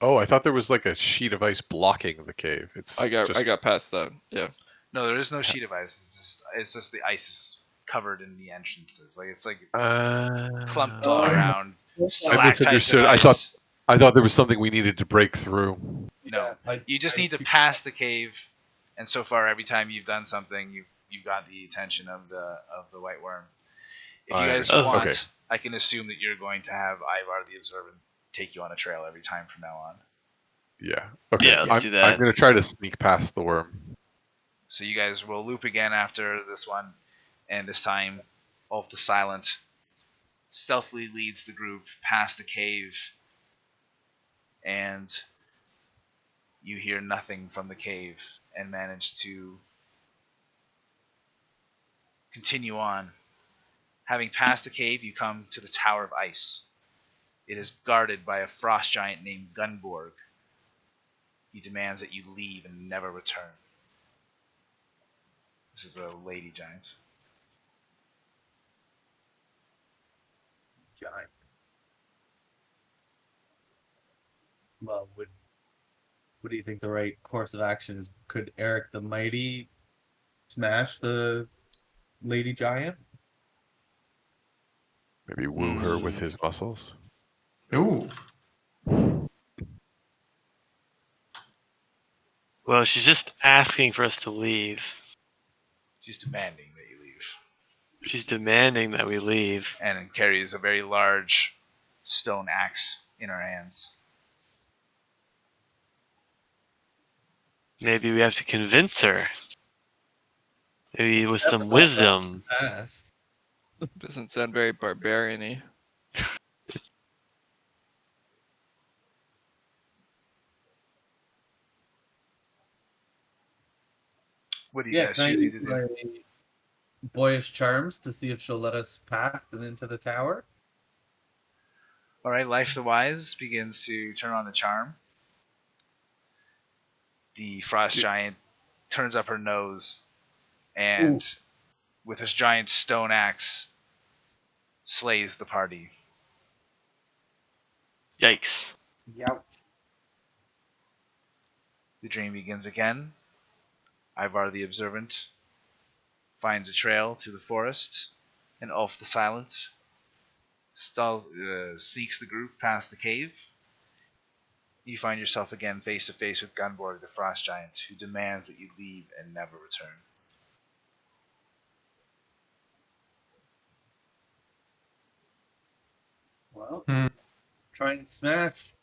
Oh, I thought there was like a sheet of ice blocking the cave. It's I just got past that. Yeah. No, there is no sheet of ice. It's just the ice is covered in the entrances. Like it's like clumped all Oh. around. I Stalactites of misunderstood. ice. I thought there was something we needed to break through. No, Yeah, you just need to pass the cave, and so far, every time you've done something, you've got the attention of the White Worm. If you I guys understand. want, Okay. I can assume that you're going to have Ivar the Observant take you on a trail every time from now on. Yeah. Okay. Yeah, let's do that. I'm gonna try to sneak past the worm. So you guys will loop again after this one, and this time, Ulf the Silent stealthily leads the group past the cave, and you hear nothing from the cave and manage to continue on. Having passed the cave, you come to the Tower of Ice. It is guarded by a frost giant named Gunborg. He demands that you leave and never return. This is a lady giant. Giant. Well, what do you think the right course of action is? Could Eric the Mighty smash the lady giant? Maybe woo her with his muscles. ooh. Well, she's just asking for us to leave. She's demanding that you leave. She's demanding that we leave. And carries a very large stone axe in her hands. Maybe we have to convince her. Maybe with some wisdom. Fast. Doesn't sound very barbarian-y. What do you Yeah, guys can I choosing use to do? my boyish charms to see if she'll let us past and into the tower? Alright, Life the Wise begins to turn on the charm. The frost giant turns up her nose and with his giant stone axe slays the party. Yikes. Yep. The dream begins again. Ivar the Observant finds a trail through the forest, and Ulf the Silent sneaks the group past the cave. You find yourself again face to face with Gunborg the Frost Giant, who demands that you leave and never return. Well, Hmm. try and smash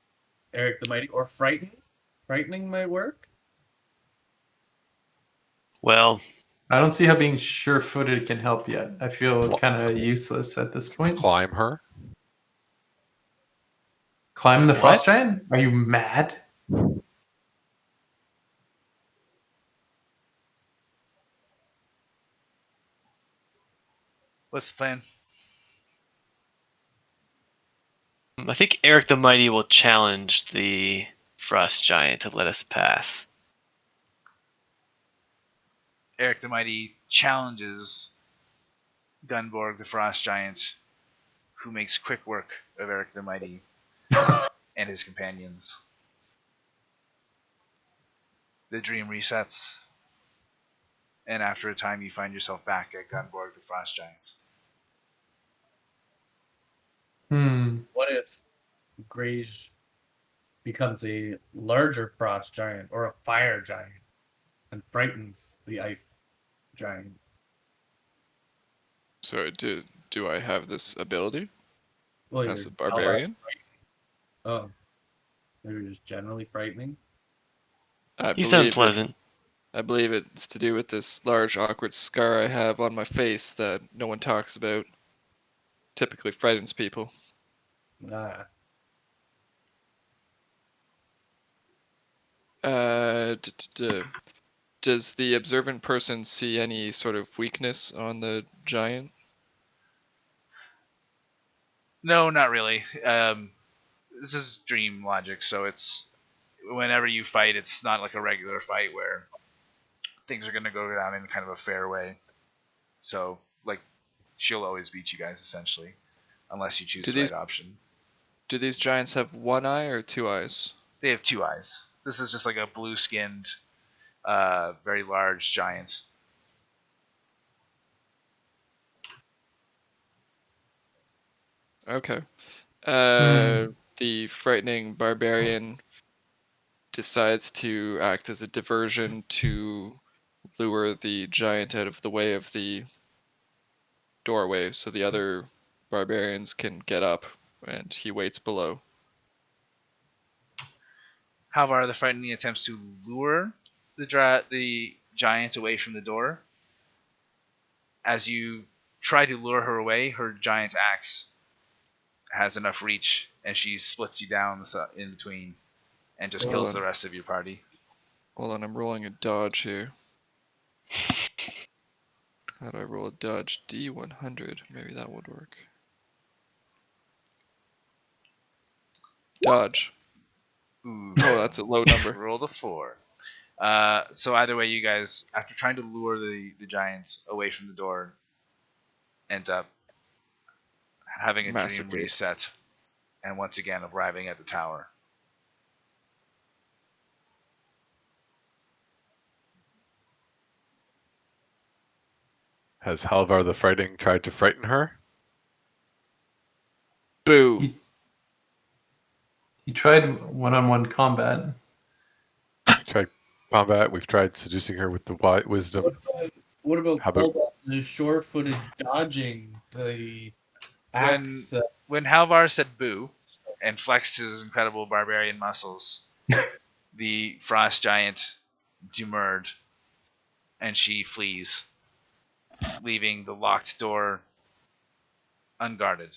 Eric the Mighty, or frightening might work. Well, I don't see how being sure-footed can help yet. I feel Cl- kind of useless at this point. Climb her. Climb the What? frost giant? Are you mad? What's the plan? I think Eric the Mighty will challenge the Frost Giant to let us pass. Eric the Mighty challenges Gunborg the Frost Giant, who makes quick work of Eric the Mighty. and his companions. The dream resets, and after a time you find yourself back at Gunborg the Frost Giants. What if Grage becomes a larger frost giant or a fire giant and frightens the ice giant? So do I have this ability Well, as you're a barbarian? Oh, maybe just generally frightening. He's unpleasant. I believe it's to do with this large awkward scar I have on my face that no one talks about. Typically frightens people. Ah, Does the observant person see any sort of weakness on the giant? No, not really. This is dream logic, so it's whenever you fight, it's not like a regular fight where things are going to go down in kind of a fair way. So, like, she'll always beat you guys, essentially, unless you choose the right option. Do these giants have one eye or two eyes? They have two eyes. This is just like a blue-skinned, very large giant. Okay. The frightening barbarian decides to act as a diversion to lure the giant out of the way of the doorway so the other barbarians can get up, and he waits below. Halvar the Frightening attempts to lure the giant away from the door. As you try to lure her away, her giant axe has enough reach, and she splits you down in between and just kills the rest of your party. Hold on, I'm rolling a dodge here. How do I roll a dodge? D100. Maybe that would work. Dodge. Ooh. Oh, that's a low number. Rolled a 4. So either way, you guys, after trying to lure the giants away from the door, end up having a dream reset, and once again arriving at the tower. Has Halvar the Frightening tried to frighten her? Boo! He tried one-on-one combat. Tried combat. We've tried seducing her with the wisdom. What about How about the short-footed dodging the axe? When Halvar said boo and flexed his incredible barbarian muscles, the frost giant demurred, and she flees, leaving the locked door unguarded.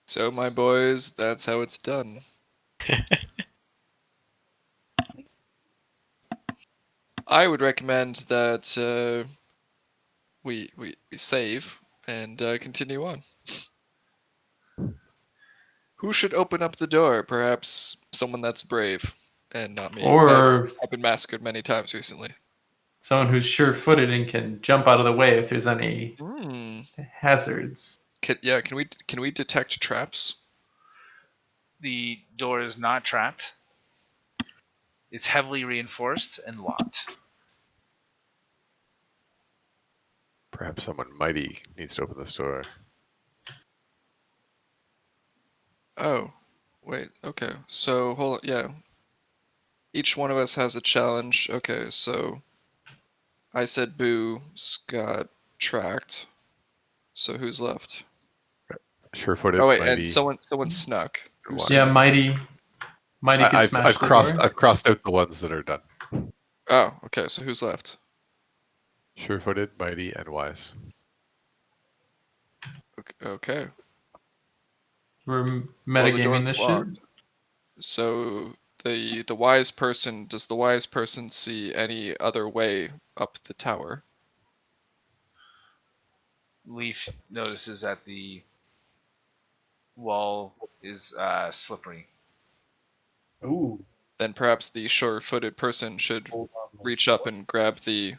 So, my boys, that's how it's done. I would recommend that we save and continue on. Who should open up the door? Perhaps someone that's brave and not me. Or I've been massacred many times recently. Someone who's sure-footed and can jump out of the way if there's any hazards. Can we detect traps? The door is not trapped. It's heavily reinforced and locked. Perhaps someone mighty needs to open this door. Oh, wait. Okay. So hold on. Yeah. Each one of us has a challenge. Okay. So I said boo. Got tracked. So who's left? Sure-footed. Oh wait, mighty, and someone snuck. Yeah, mighty. Mighty can smash I've the crossed. door. I've crossed out the ones that are done. Oh, okay. So who's left? Sure-footed, mighty, and wise. Okay. We're metagaming this shit. Locked. So the wise person, does the wise person see any other way up the tower? Leaf notices that the wall is slippery. Ooh. Then perhaps the sure-footed person should reach up and grab the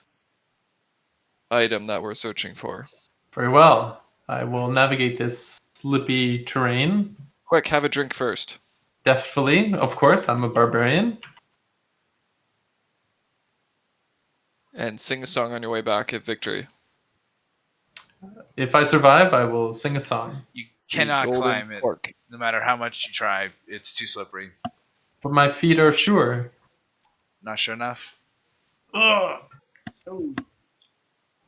item that we're searching for. Very well. I will navigate this slippy terrain Quick, have a drink first. Deftly, of course. I'm a barbarian. And sing a song on your way back at victory. If I survive, I will sing a song. You The cannot golden climb it, torque. no matter how much you try. It's too slippery. But my feet are sure. Not sure enough. Ugh. Oh,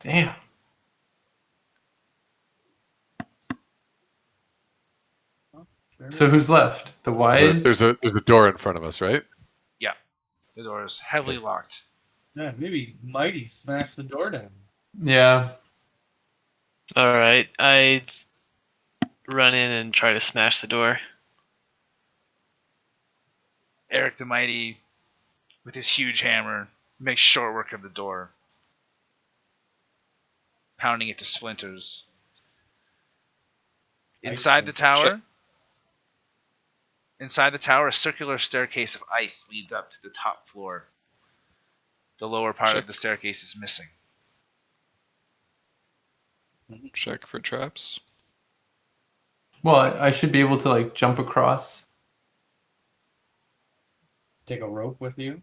Damn. very So who's left? The wise? There's a door in front of us, right? Yeah. The door is heavily Okay. locked. Yeah, maybe Mighty smash the door down. Yeah. All right, I run in and try to smash the door. Eric the Mighty, with his huge hammer, makes short work of the door, pounding it to splinters. Inside the tower, a circular staircase of ice leads up to the top floor. The lower part of the staircase is missing. Check for traps. Well, I should be able to like jump across. Take a rope with you.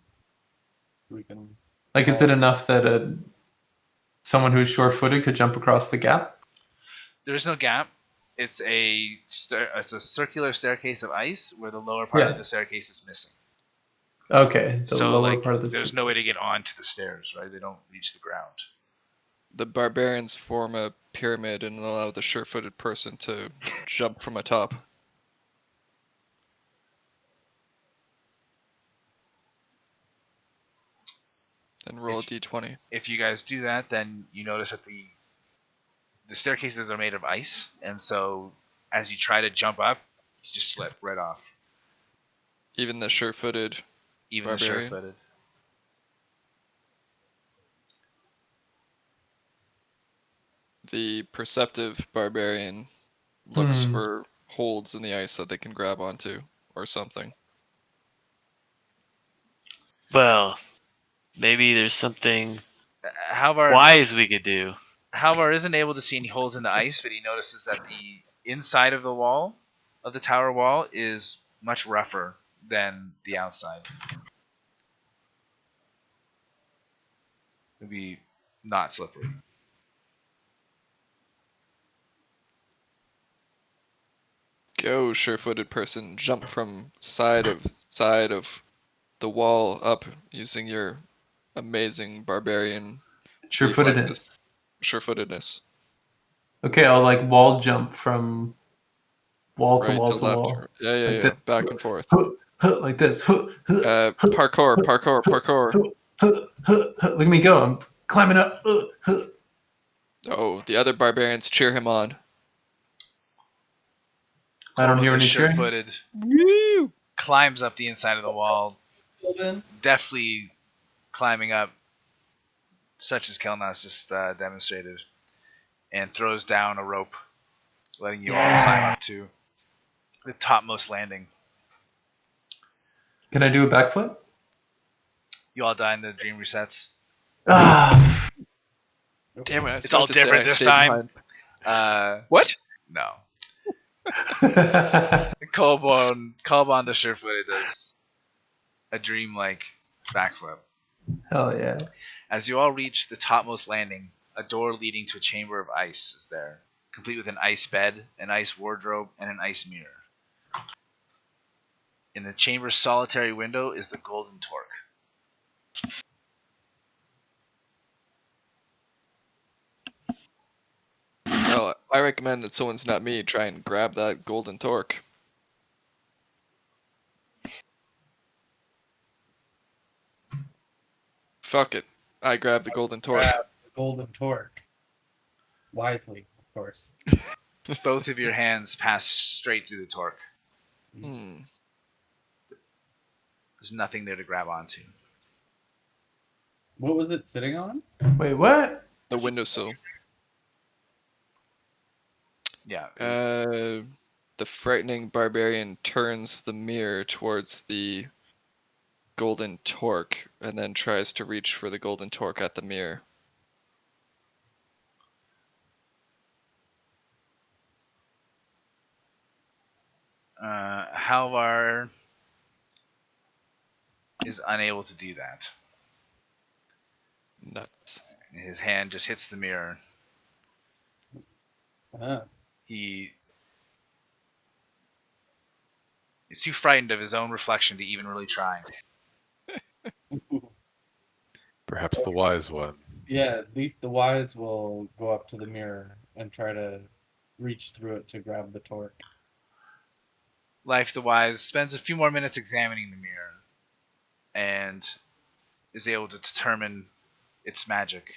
We can. Like, is it enough that someone who's sure-footed could jump across the gap? There is no gap. It's a circular staircase of ice where the lower part of the staircase is missing. Okay, the So lower like, part of the there's no way to get onto the stairs, right? They don't reach the ground. The barbarians form a pyramid and allow the sure-footed person to jump from atop. And roll a d20. If you guys do that, then you notice that the staircases are made of ice, and so as you try to jump up, you just slip right off. Even the sure-footed Even barbarian? the sure-footed. The perceptive barbarian looks for holds in the ice that they can grab onto, or something. Well, maybe there's something Halvar wise we could do. Halvar isn't able to see any holes in the ice, but he notices that the inside of the wall, of the tower wall, is much rougher than the outside. Maybe not slippery. Go, sure-footed person, jump from side of the wall up using your amazing barbarian Sure-footedness. sure-footedness. Okay, I'll like wall jump from wall to Right wall to to left. wall. Yeah, Like yeah. this. Back and forth. Like this. Parkour. Look at me go. I'm climbing up. Oh, the other barbarians cheer him on. I don't Corbin hear the any cheering. sure-footed Woo! climbs up the inside of the wall, Then deftly climbing up, such as Kelnozz just demonstrated, and throws down a rope, letting you all climb up to the topmost landing. Can I do a backflip? You all die in the dream resets. Ah. Damn it! I was It's all about to say different I this stayed time. behind. What? No. Kolbon the sure-footed does a dream-like backflip. Hell yeah. As you all reach the topmost landing, a door leading to a chamber of ice is there, complete with an ice bed, an ice wardrobe, and an ice mirror. In the chamber's solitary window is the golden torque. Well, I recommend that someone's not me try and grab that golden torque. Fuck it. I grab the golden torque. grab the golden torque. Wisely, of course. Both of your hands pass straight through the torque. Hmm. There's nothing there to grab onto. What was it sitting on? Wait, what? The windowsill. Yeah. The frightening barbarian turns the mirror towards the golden torque and then tries to reach for the golden torque at the mirror. Halvar is unable to do that. Nuts. His hand just hits the mirror. Ah. He is too frightened of his own reflection to even really try. Perhaps the wise one. Yeah, Leaf the Wise will go up to the mirror and try to reach through it to grab the torque. Life the Wise spends a few more minutes examining the mirror and is able to determine its magic.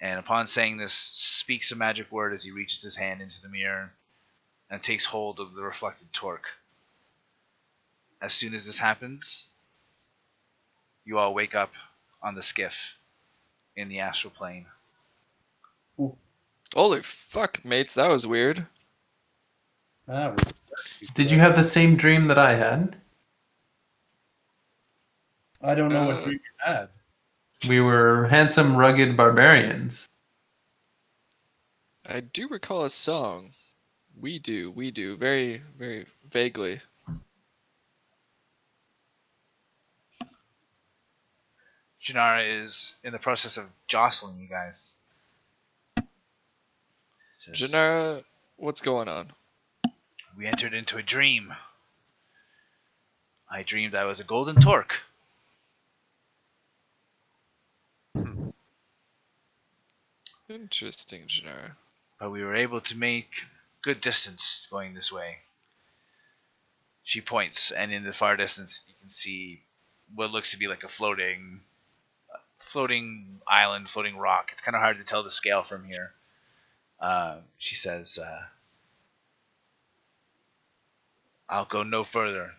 And upon saying this, speaks a magic word as he reaches his hand into the mirror and takes hold of the reflected torque. As soon as this happens, you all wake up on the skiff in the astral plane. Holy fuck, mates, that was weird. That was. Did you have the same dream that I had? I don't know what Uh, dream you had. We were handsome, rugged barbarians. I do recall a song. We do, very, very vaguely. Janara is in the process of jostling you guys. Says, Janara, what's going on? we entered into a dream. I dreamed I was a golden torque. Interesting, Janara. But we were able to make good distance going this way. She points, and in the far distance you can see what looks to be like a floating island, floating rock. It's kind of hard to tell the scale from here. She says, I'll go no further.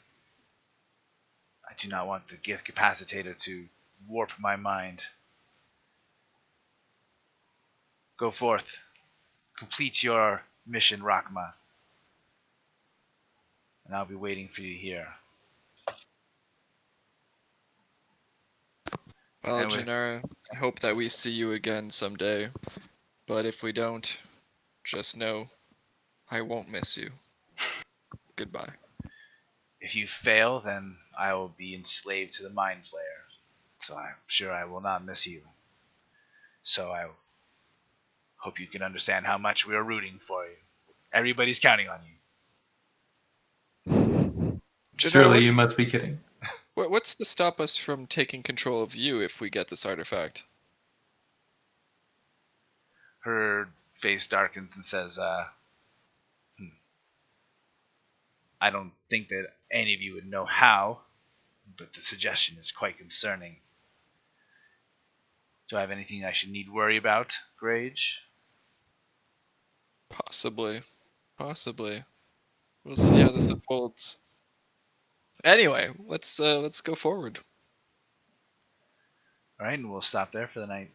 I do not want the Gith Capacitator to warp my mind. Go forth. Complete your mission, Rakma. And I'll be waiting for you here. Well, And with- Janara, I hope that we see you again someday. But if we don't, just know I won't miss you. Goodbye. If you fail, then I will be enslaved to the Mind Flayer. So I'm sure I will not miss you. So I hope you can understand how much we are rooting for you. Everybody's counting on you. Janara, Surely you must be kidding. what's to stop us from taking control of you if we get this artifact? Her face darkens and says, I don't think that any of you would know how, but the suggestion is quite concerning. Do I have anything I should need worry about, Grage? Possibly. We'll see how this unfolds. Anyway, let's go forward. Alright, and we'll stop there for the night.